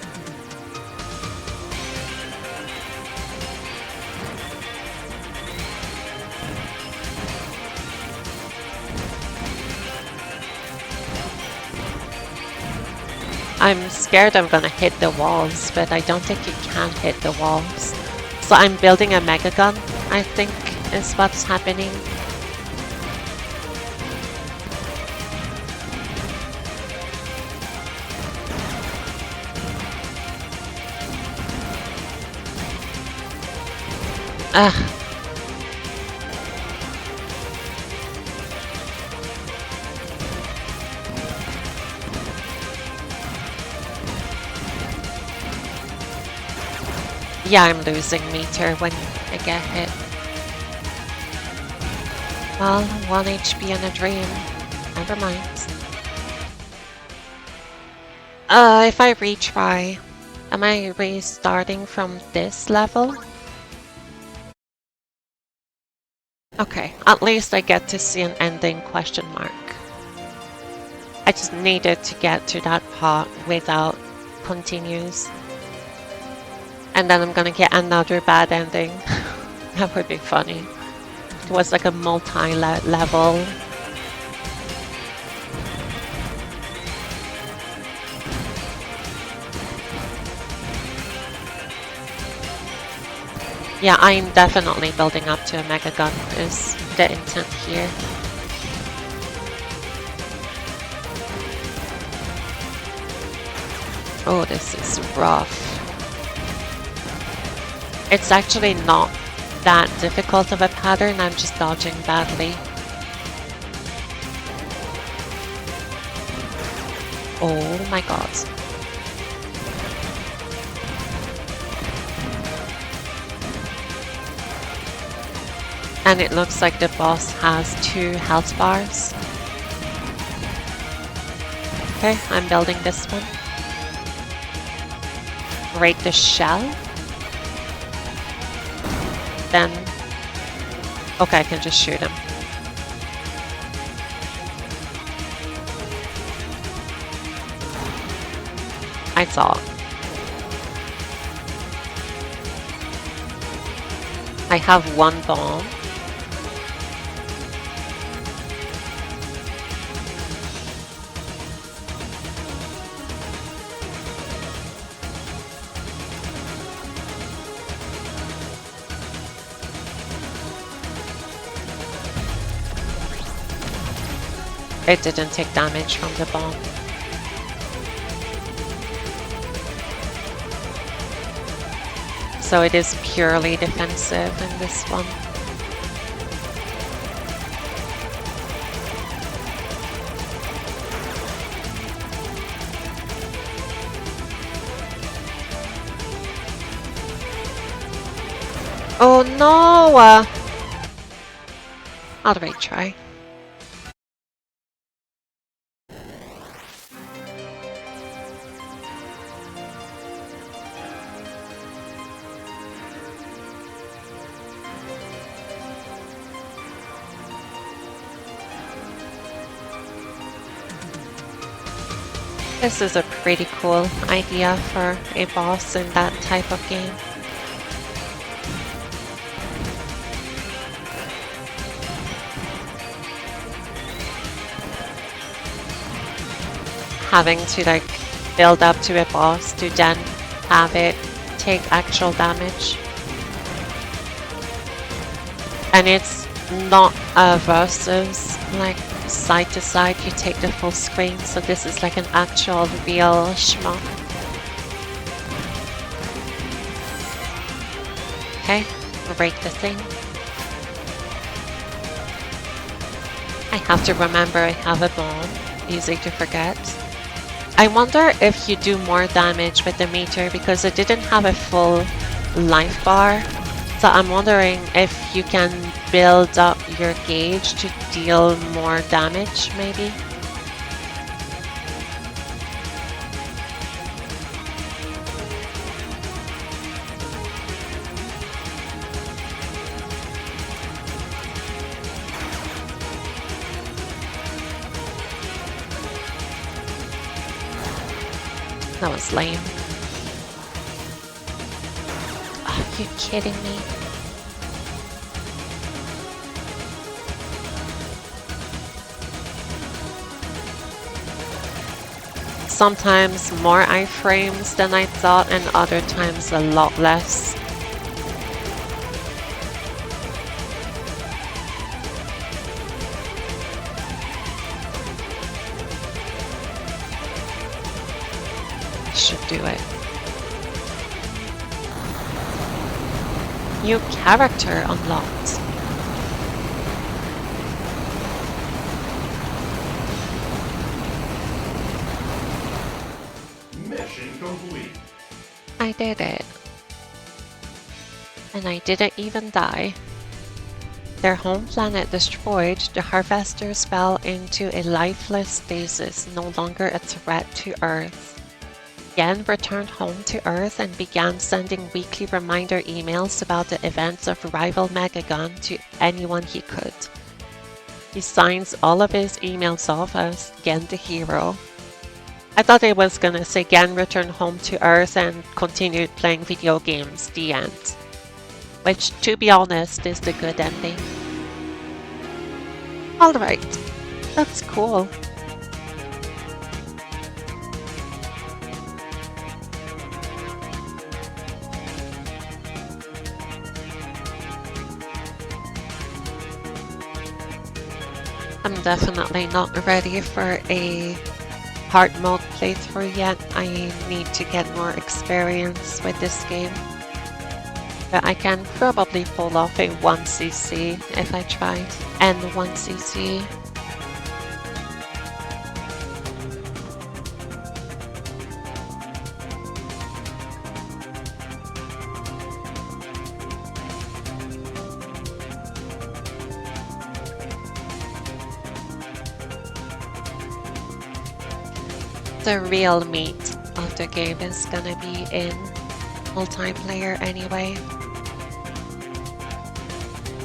I'm scared I'm gonna hit the walls, but I don't think you can hit the walls. So I'm building a Megagun, I think is what's happening. Ugh. Yeah, I'm losing meter when I get hit. Well, 1 HP and a dream. Never mind. If I retry, am I restarting from this level? Okay, at least I get to see an ending question mark. I just needed to get to that part without continues. And then I'm gonna get another bad ending. That would be funny. It was like a multi-level. Yeah, I'm definitely building up to a Megagun is the intent here. Oh, this is rough. It's actually not that difficult of a pattern, I'm just dodging badly. Oh my god. And it looks like the boss has 2 health bars. Okay, I'm building this one. Break the shell. Then... okay, I can just shoot him. I saw. I have 1 bomb. It didn't take damage from the bomb. So it is purely defensive in this one. Oh no! I'll retry. This is a pretty cool idea for a boss in that type of game. Having to like build up to a boss to then have it take actual damage. And it's not a versus like side to side, you take the full screen, so this is like an actual real shmup. Okay, break the thing. I have to remember I have a bomb, easy to forget. I wonder if you do more damage with the meter because it didn't have a full life bar. So I'm wondering if you can build up your gauge to deal more damage, maybe? That was lame. Are you kidding me? Sometimes more iframes than I thought, and other times a lot less. Should do it. New character unlocked. Mission complete. I did it. And I didn't even die. Their home planet destroyed, the harvesters fell into a lifeless stasis, no longer a threat to Earth. Yen returned home to Earth and began sending weekly reminder emails about the events of rival Megagun to anyone he could. He signs all of his emails off as Gen the Hero. I thought it was gonna say Gen returned home to Earth and continued playing video games, the end. Which, to be honest, is the good ending. Alright, that's cool. I'm definitely not ready for a hard mode playthrough yet. I need to get more experience with this game. But I can probably pull off a 1cc if I tried. And 1cc. The real meat of the game is gonna be in multiplayer anyway.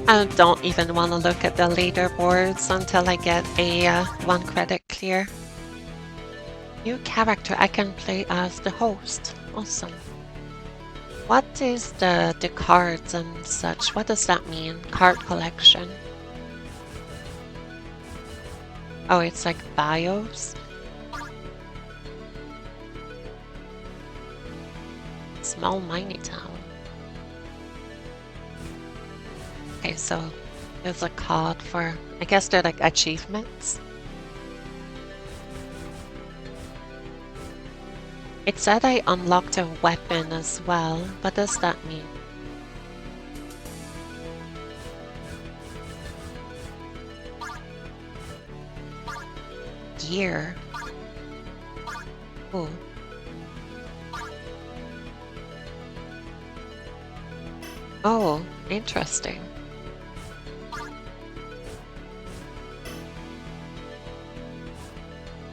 I don't even want to look at the leaderboards until I get a 1 credit clear. New character, I can play as the host. Awesome. What is the cards and such? What does that mean? Card collection. Oh, it's like bios. Small mining town. Okay, so there's a card for, I guess they're like achievements. It said I unlocked a weapon as well. What does that mean? Gear. Ooh. Oh, interesting.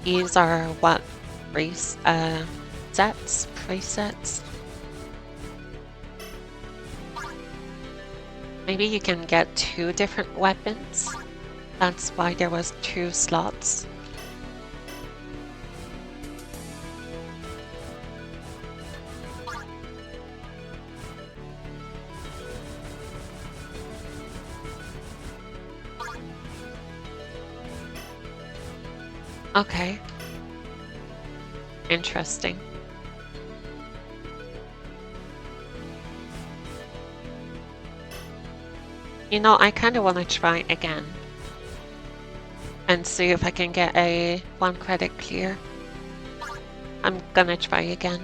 These are what? Presets? Maybe you can get 2 different weapons. That's why there was 2 slots. Okay. Interesting. You know, I kind of want to try again and see if I can get a 1 credit clear. I'm gonna try again.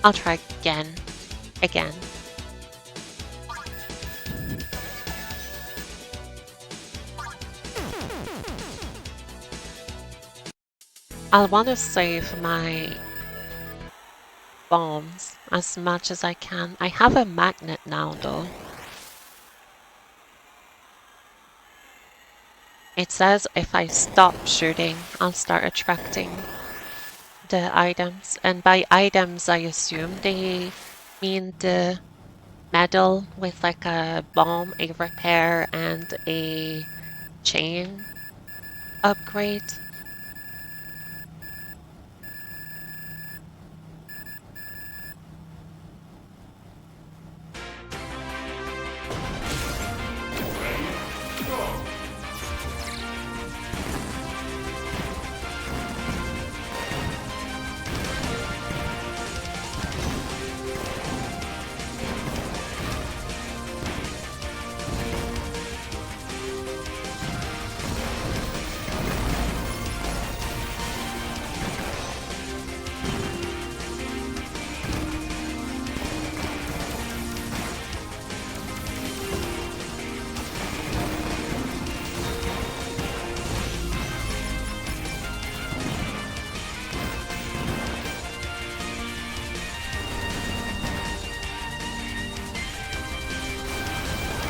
I'll try again. I'll want to save my bombs as much as I can. I have a magnet now though. It says if I stop shooting, I'll start attracting the items. And by items, I assume they mean the medal with like a bomb, a repair, and a chain upgrade.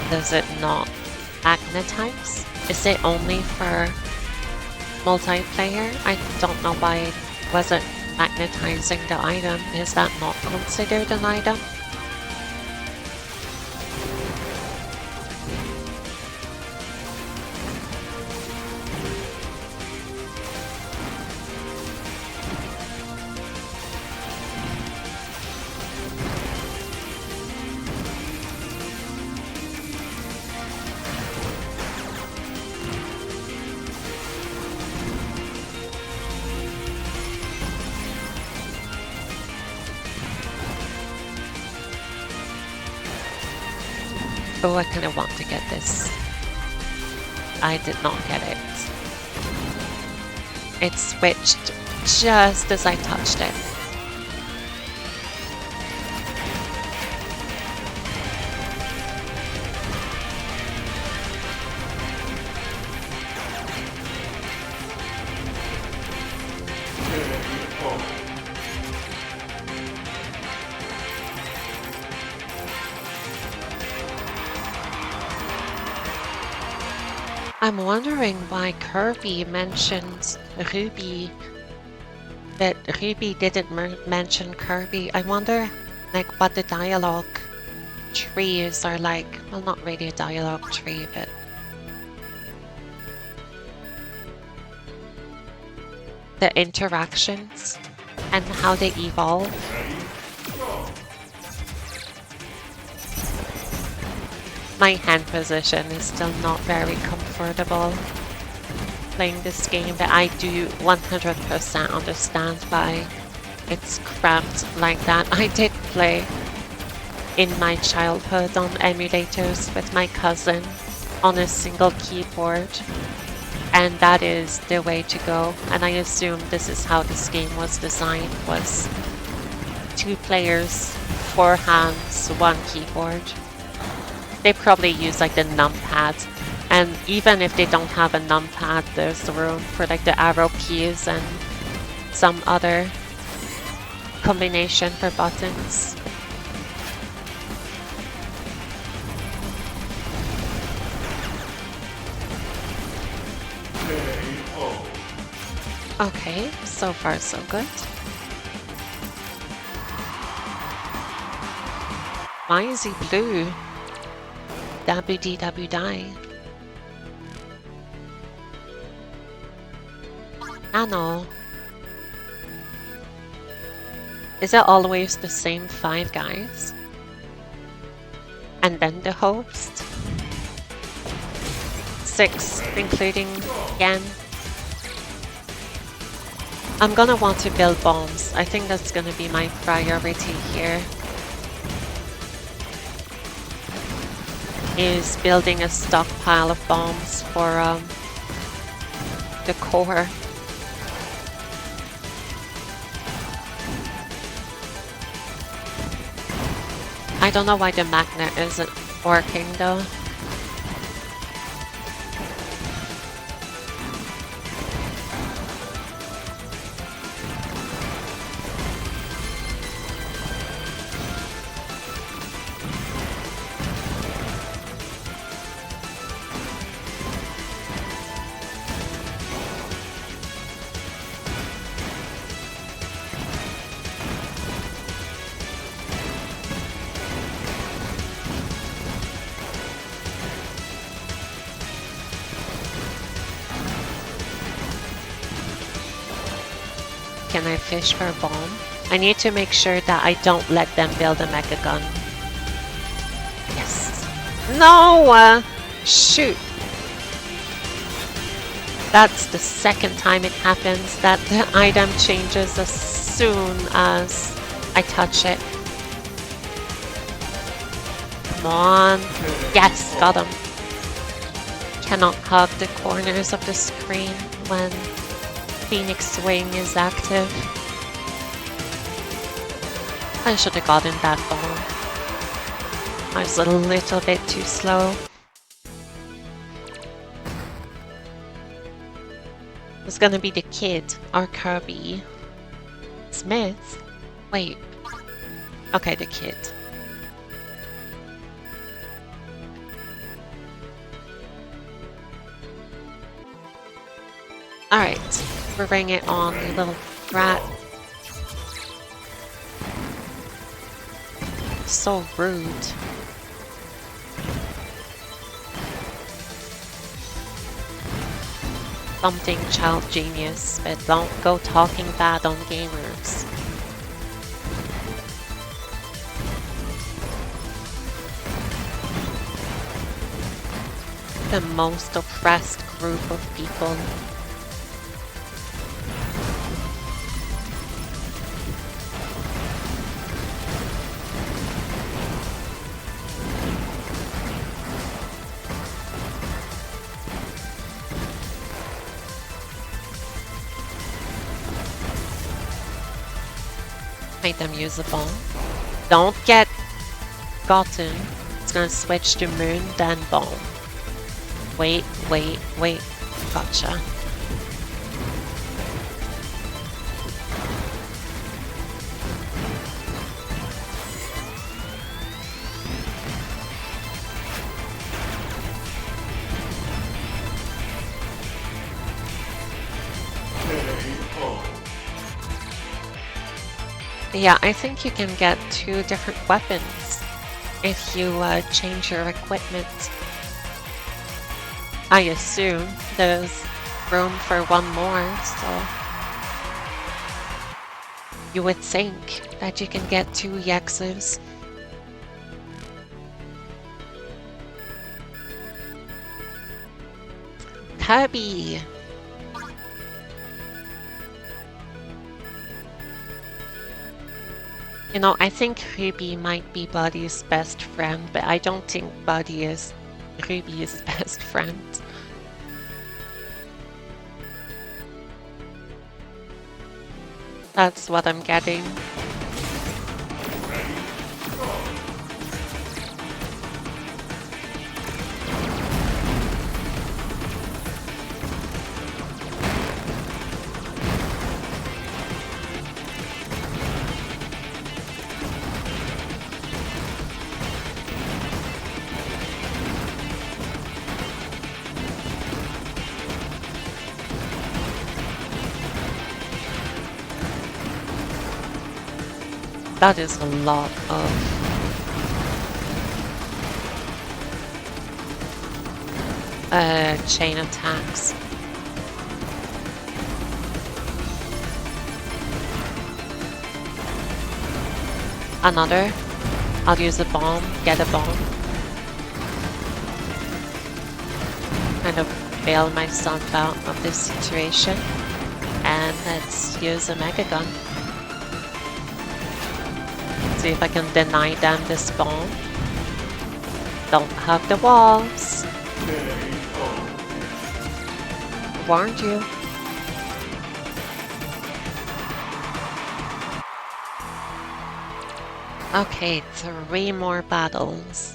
Does it not magnetize? Is it only for multiplayer? I don't know why it wasn't magnetizing the item. Is that not considered an item? Oh, I kind of want to get this. I did not get it. It switched just as I touched it. I'm wondering why Kirby mentions Ruby, but Ruby didn't mention Kirby. I wonder, like, what the dialogue trees are like. Well, not really a dialogue tree, but the interactions and how they evolve. My hand position is still not very comfortable playing this game, but I do 100% understand why it's cramped like that. I did play in my childhood on emulators with my cousin on a single keyboard, and that is the way to go. And I assume this is how this game was designed, was 2 players, 4 hands, 1 keyboard. They probably use like the numpad, and even if they don't have a numpad, there's room for like the arrow keys and some other combination for buttons. Okay, so far so good. Why is he blue? Dabu dee dabu die. Nano. Is it always the same 5 guys? And then the host? 6, including Yen. I'm gonna want to build bombs. I think that's gonna be my priority here. Is building a stockpile of bombs for the core. I don't know why the magnet isn't working though. Can I fish for a bomb? I need to make sure that I don't let them build a Megagun. Yes. No! Shoot. That's the second time it happens that the item changes as soon as I touch it. Come on. Yes, got him. Cannot hug the corners of the screen when Phoenix Wing is active. I should have gotten that bomb. I was a little bit too slow. It's gonna be the kid or Kirby. Smith? Wait. Okay, the kid. Alright, bring it on, you little rat. So rude. Something child genius, but don't go talking bad on gamers. The most oppressed group of people. Make them use a bomb. Don't get gotten. It's gonna switch to moon, then bomb. Wait, wait, wait. Gotcha. Yeah, I think you can get 2 different weapons if you change your equipment. I assume there's room for one more, so you would think that you can get 2 Yexus. Cubby! You know, I think Ruby might be Buddy's best friend, but I don't think Buddy is Ruby's best friend. That's what I'm getting. That is a lot of chain attacks. Another. I'll use a bomb, get a bomb. Kind of bail myself out of this situation. And let's use a Megagun. See if I can deny them this bomb. Don't have the walls. Warned you. Okay, 3 more battles.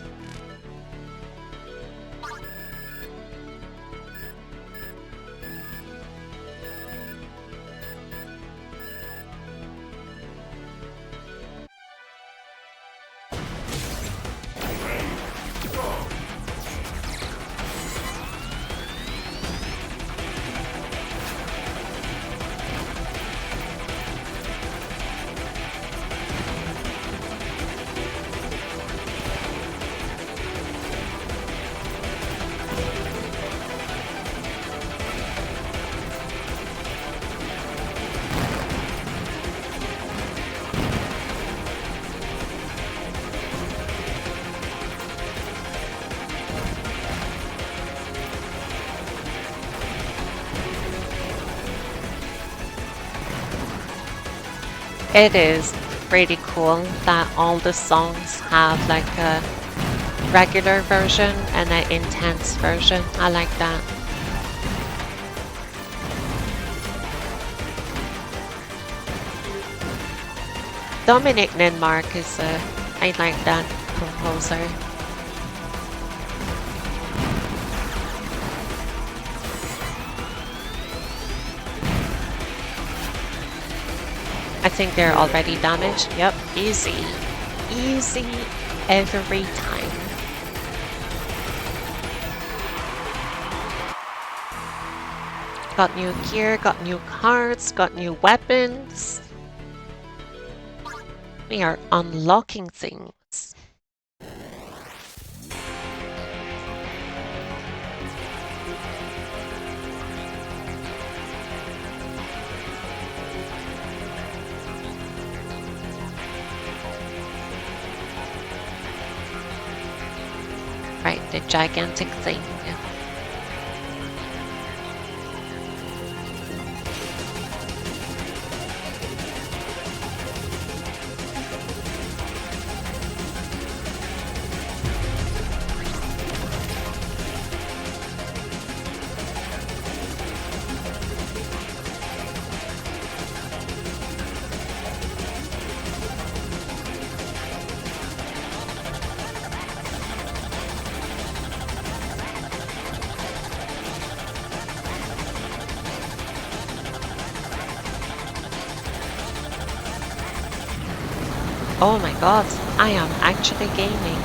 It is pretty cool that all the songs have like a regular version and an intense version. I like that. Dominic Ninmark is I like that composer. I think they're already damaged. Yep, easy. Easy every time. Got new gear, got new cards, got new weapons. We are unlocking things. Right, the gigantic thing. Oh my god, I am actually gaming.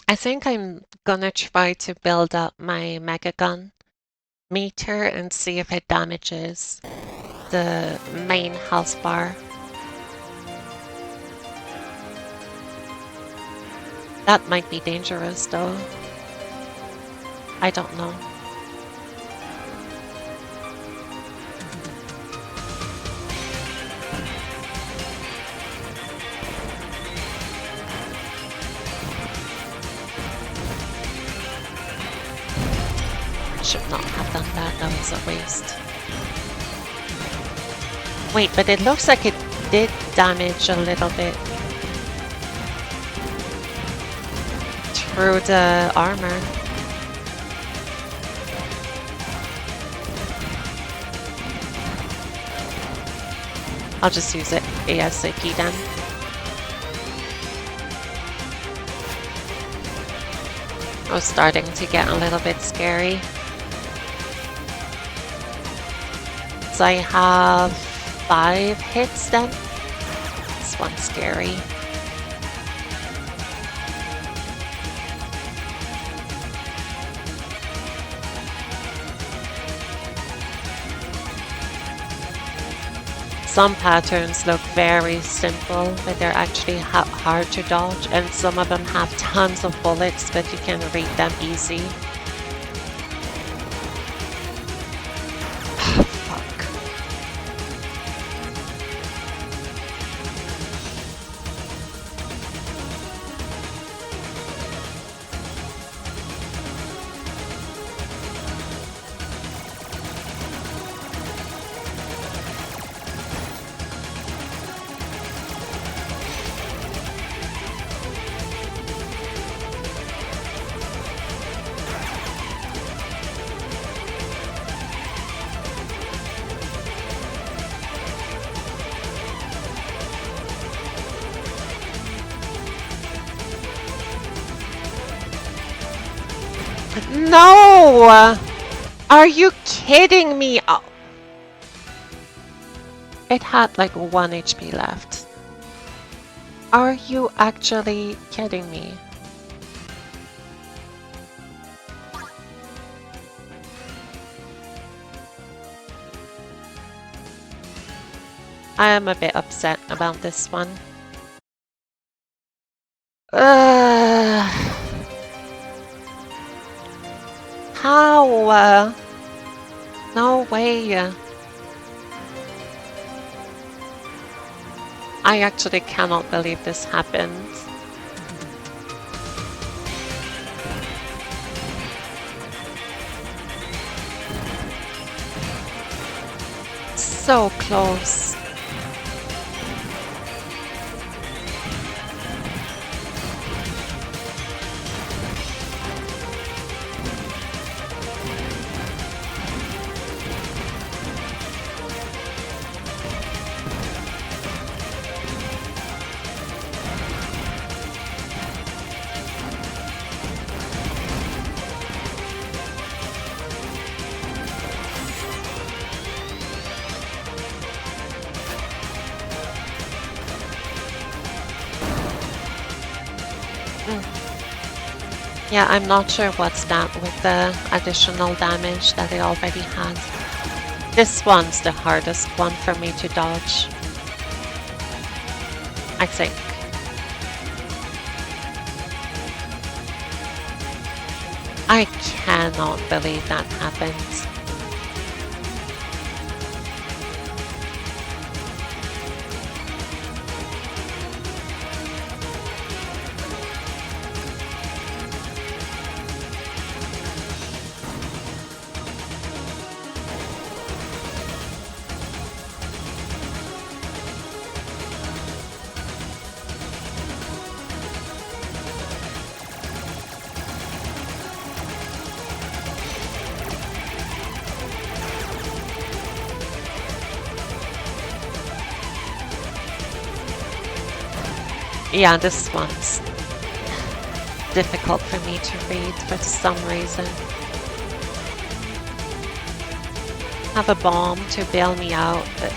I think I'm gonna try to build up my Megagun meter and see if it damages the main health bar. That might be dangerous though. I don't know. Should not have done that, that was a waste. Wait, but it looks like it did damage a little bit through the armor. I'll just use it ASAP then. I was starting to get a little bit scary. So I have 5 hits then. This one's scary. Some patterns look very simple, but they're actually hard to dodge, and some of them have tons of bullets, but you can read them easy. No! Are you kidding me? Oh. It had like 1 HP left. Are you actually kidding me? I am a bit upset about this one. How? No way. I actually cannot believe this happened. So close. Yeah, I'm not sure what's that with the additional damage that it already had. This one's the hardest one for me to dodge, I think. I cannot believe that happened. Yeah, this one's difficult for me to read for some reason. Have a bomb to bail me out, but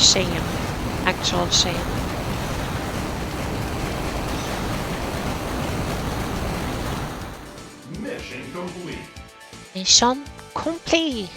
shame. Actual shame. Mission complete. Mission complete.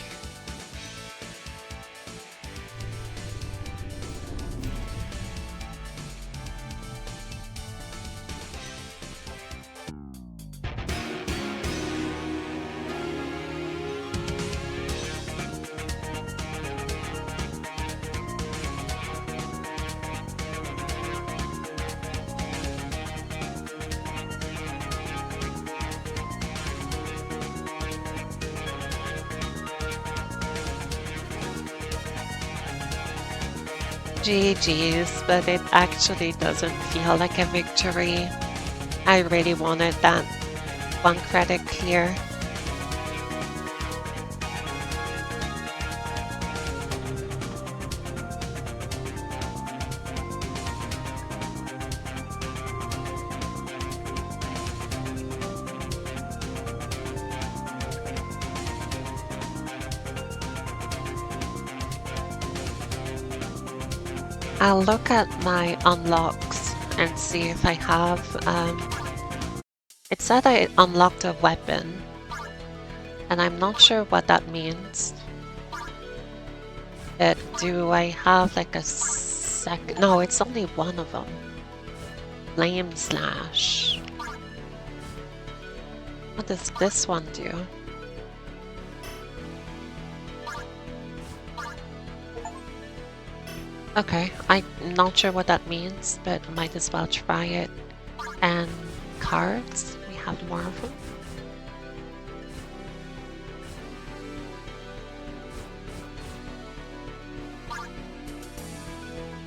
GG's, but it actually doesn't feel like a victory. I really wanted that 1 credit clear. I'll look at my unlocks and see if I have, it said I unlocked a weapon, and I'm not sure what that means. Do I have like a second? No, it's only one of them. Flame Slash. What does this one do? Okay, I'm not sure what that means, but might as well try it. And cards, we have more of them.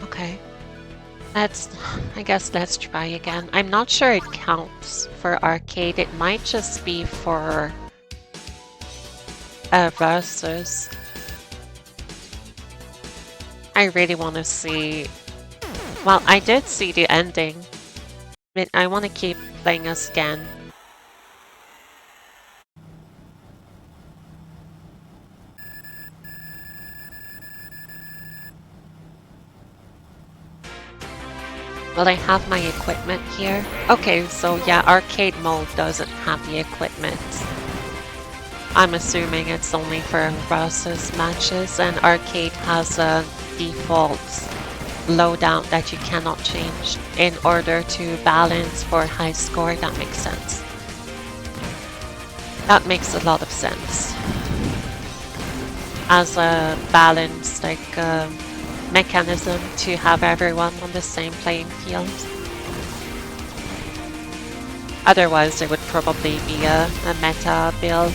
Okay, I guess let's try again. I'm not sure it counts for arcade, it might just be for versus. I really want to see... Well, I did see the ending, but I want to keep playing as again. Well, I have my equipment here. Okay, so yeah, arcade mode doesn't have the equipment. I'm assuming it's only for versus matches, and arcade has a default loadout that you cannot change in order to balance for high score. That makes sense. That makes a lot of sense. As a balance, like mechanism to have everyone on the same playing field. Otherwise, it would probably be a meta build.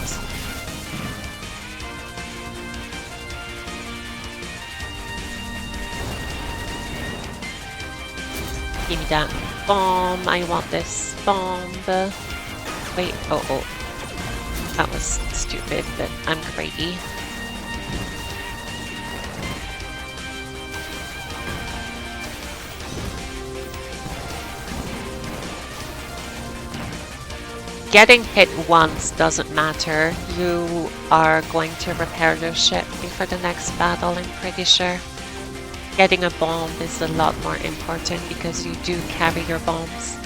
Give me that bomb. I want this bomb. Wait, oh. That was stupid, but I'm greedy. Getting hit once doesn't matter. You are going to repair your ship before the next battle, I'm pretty sure. Getting a bomb is a lot more important because you do carry your bombs.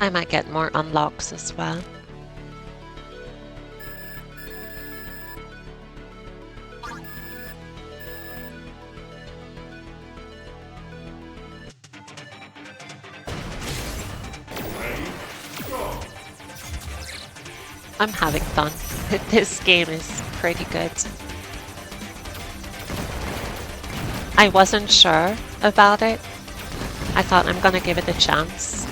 I might get more unlocks as well. I'm having fun. This game is pretty good. I wasn't sure about it. I thought I'm gonna give it a chance.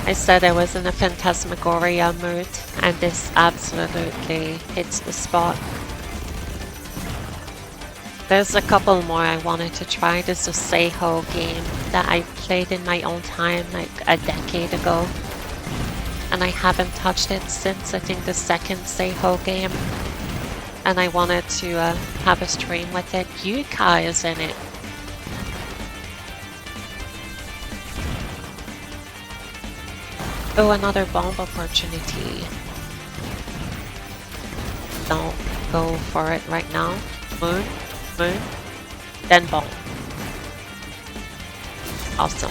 I said I was in a Phantasmagoria mood, and this absolutely hits the spot. There's a couple more I wanted to try. There's a Seiho game that I played in my own time like a decade ago, and I haven't touched it since I think the second Seiho game, and I wanted to have a stream with it. Yukai is in it. Oh, another bomb opportunity. Don't go for it right now. Moon, moon, then bomb. Awesome.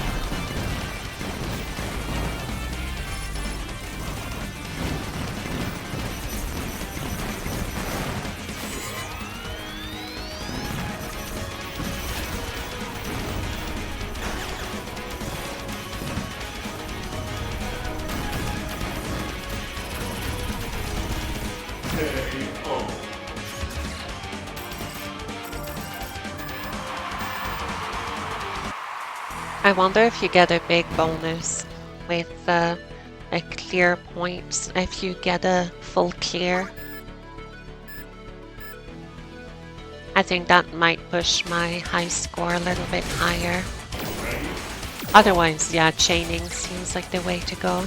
I wonder if you get a big bonus with a clear points if you get a full clear. I think that might push my high score a little bit higher. Otherwise, yeah, chaining seems like the way to go.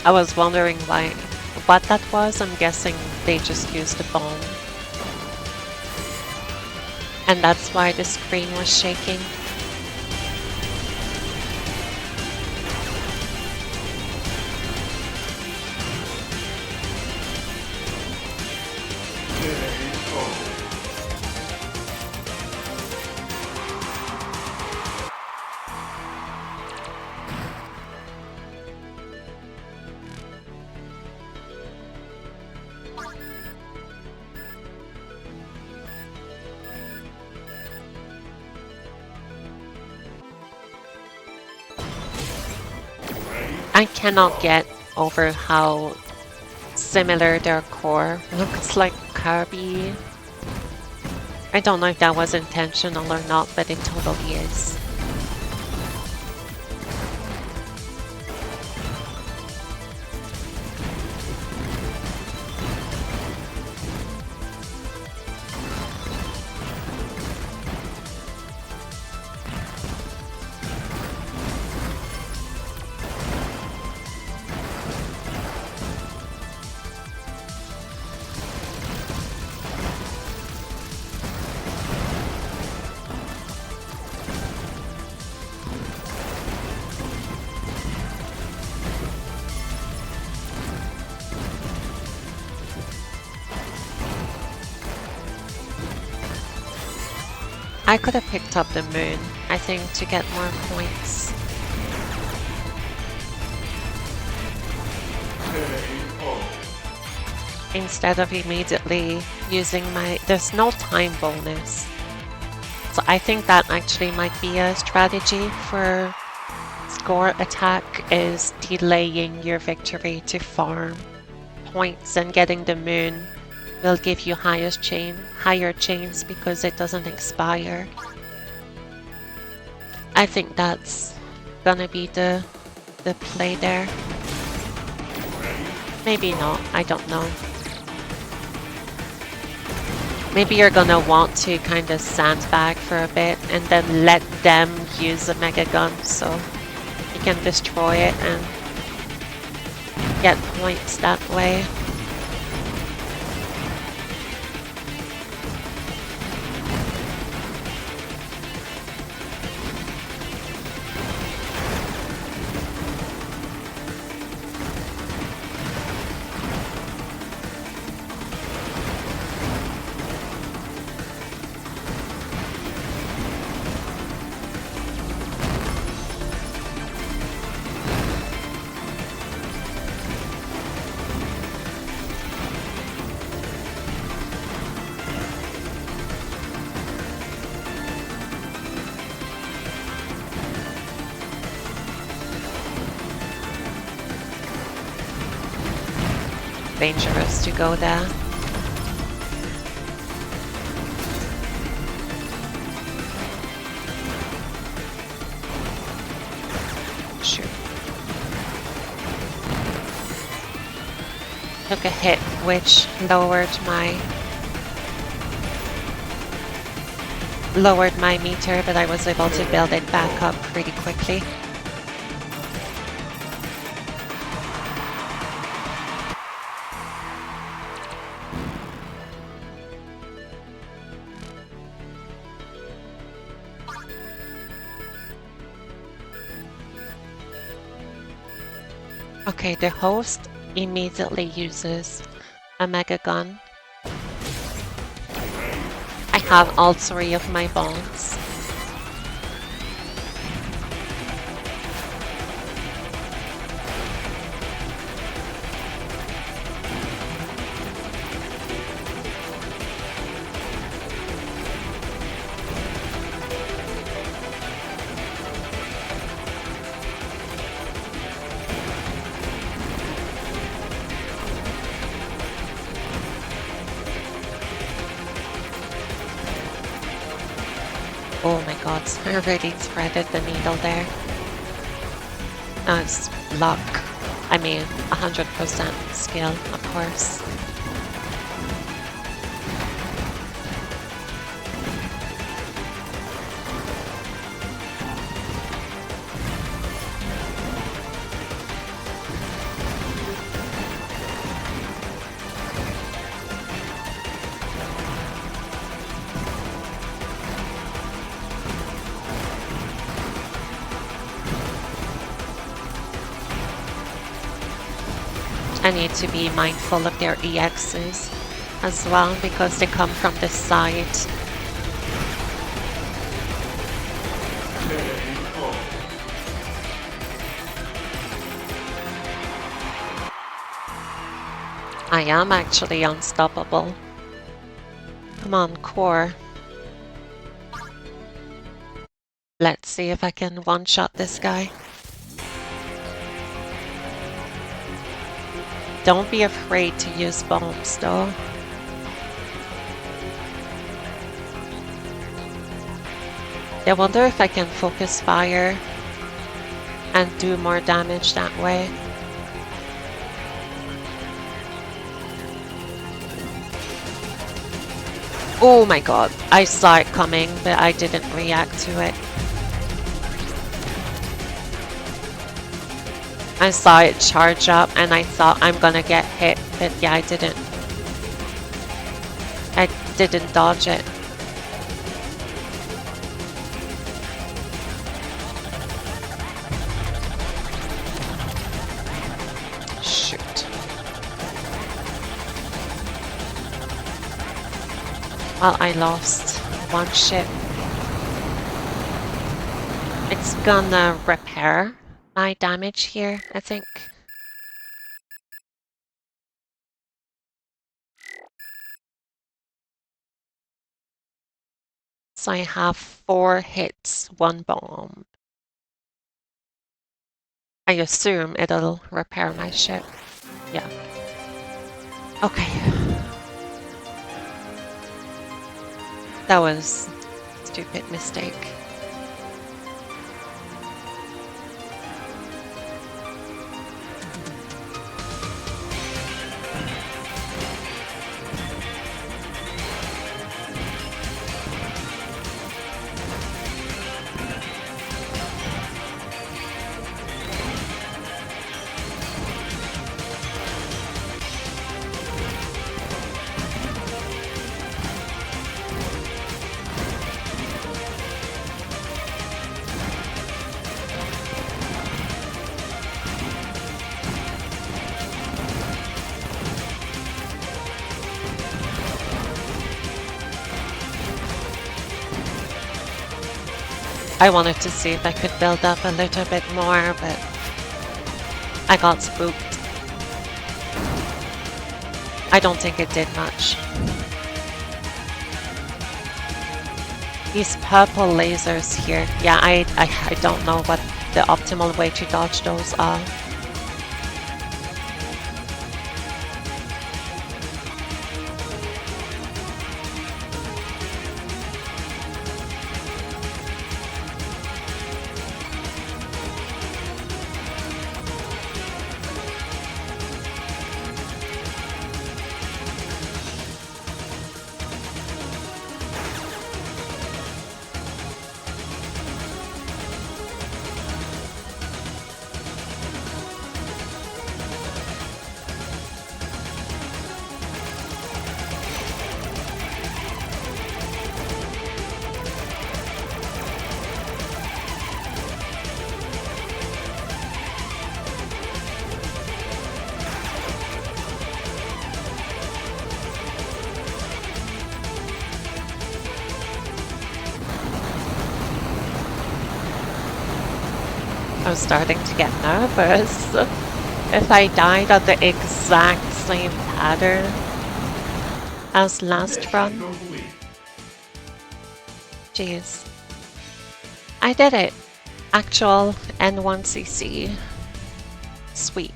I was wondering what that was. I'm guessing they just used the bomb. And that's why the screen was shaking. I cannot get over how similar their core looks like Kirby. I don't know if that was intentional or not, but it totally is. I could have picked up the moon, I think, to get more points. Instead of immediately using my... There's no time bonus. So I think that actually might be a strategy for score attack, is delaying your victory to farm points, and getting the moon will give you higher chains because it doesn't expire. I think that's gonna be the play there. Maybe not, I don't know. Maybe you're gonna want to kind of sandbag for a bit and then let them use a Megagun so you can destroy it and get points that way. dangerous to go there. Shoot. Took a hit which lowered my meter, but I was able to build it back up pretty quickly. Okay, the host immediately uses a Megagun. I have all 3 of my bombs. Oh my god, I already threaded the needle there. It's luck. I mean, 100% skill, of course. I need to be mindful of their EXs as well because they come from the side. I am actually unstoppable. Come on, core. Let's see if I can one-shot this guy. Don't be afraid to use bombs, though. I wonder if I can focus fire and do more damage that way. Oh my god, I saw it coming, but I didn't react to it. I saw it charge up and I thought I'm gonna get hit, but yeah, I didn't. I didn't dodge it. Shoot. Well, I lost one ship. It's gonna repair my damage here, I think. So I have 4 hits, 1 bomb. I assume it'll repair my ship. Yeah. Okay. That was a stupid mistake. I wanted to see if I could build up a little bit more, but I got spooked. I don't think it did much. These purple lasers here, yeah, I don't know what the optimal way to dodge those are. I was starting to get nervous. If I died on the exact same pattern as last run. Jeez. I did it. Actual N1CC. Sweet.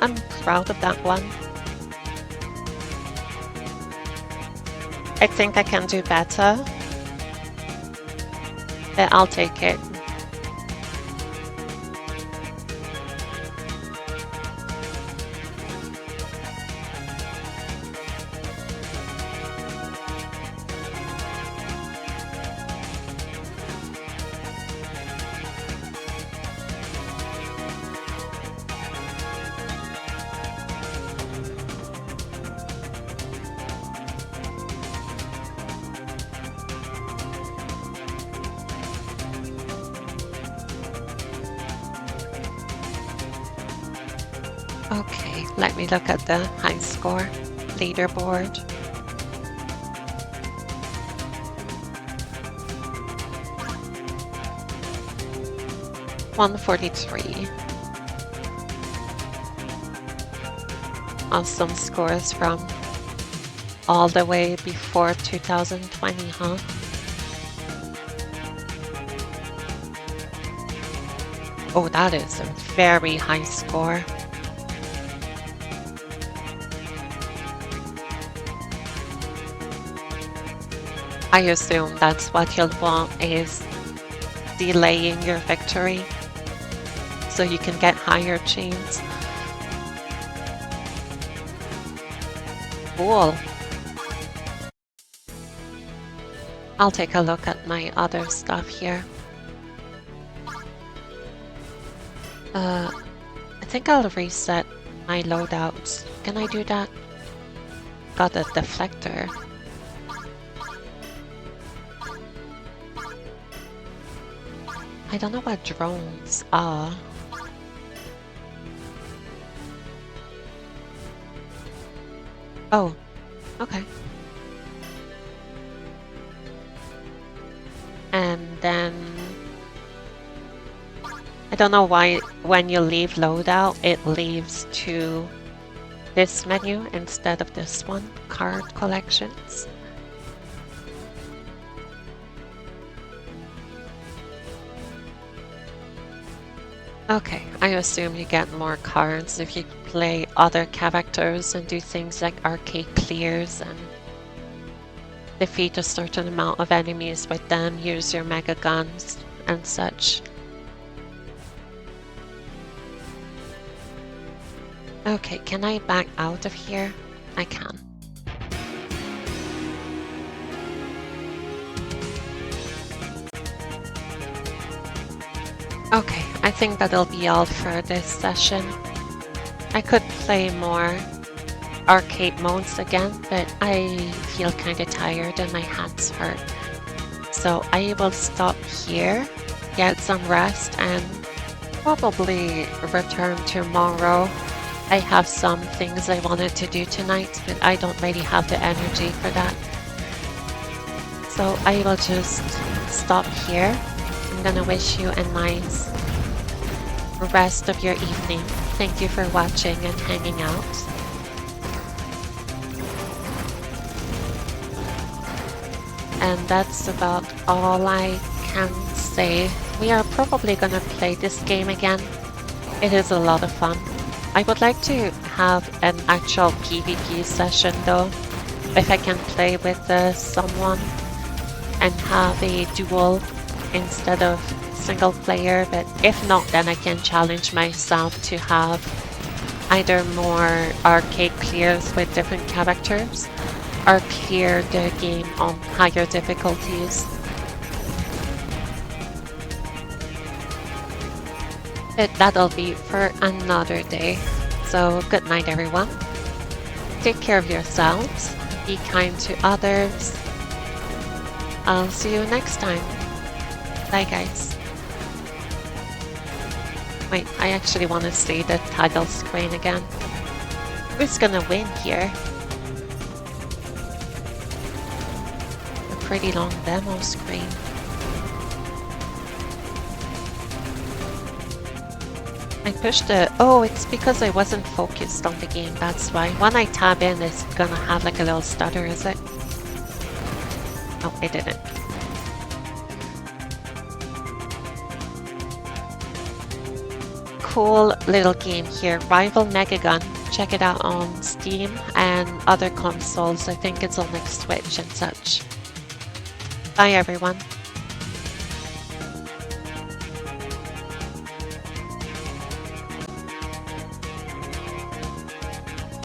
I'm proud of that one. I think I can do better, but I'll take it. Okay, let me look at the high score leaderboard. $143. Awesome scores from all the way before 2020, huh? Oh, that is a very high score. I assume that's what you'll want, is delaying your victory so you can get higher chains. Cool. I'll take a look at my other stuff here. I think I'll reset my loadouts. Can I do that? Got a deflector. I don't know what drones are. Oh, okay. And then I don't know why when you leave loadout it leaves to this menu instead of this one, card collections. Okay, I assume you get more cards if you play other characters and do things like arcade clears and defeat a certain amount of enemies with them, use your mega guns and such. Okay, can I back out of here? I can. Okay, I think that'll be all for this session. I could play more arcade modes again, but I feel kind of tired and my hands hurt. So I will stop here, get some rest, and probably return tomorrow. I have some things I wanted to do tonight, but I don't really have the energy for that. So I will just stop here. I'm gonna wish you a nice rest of your evening. Thank you for watching and hanging out. And that's about all I can say. We are probably gonna play this game again. It is a lot of fun. I would like to have an actual PvP session though, if I can play with someone and have a duel instead of single player, but if not, then I can challenge myself to have either more arcade clears with different characters or clear the game on higher difficulties. But that'll be for another day. So good night everyone. Take care of yourselves, be kind to others. I'll see you next time. Bye guys. Wait, I actually want to see the title screen again. Who's gonna win here? A pretty long demo screen. I pushed the... Oh, it's because I wasn't focused on the game, that's why. When I tab in, it's gonna have like a little stutter, is it? Oh, I didn't. Cool little game here, Rival Megagun. Check it out on Steam and other consoles. I think it's on like Switch and such. Bye everyone.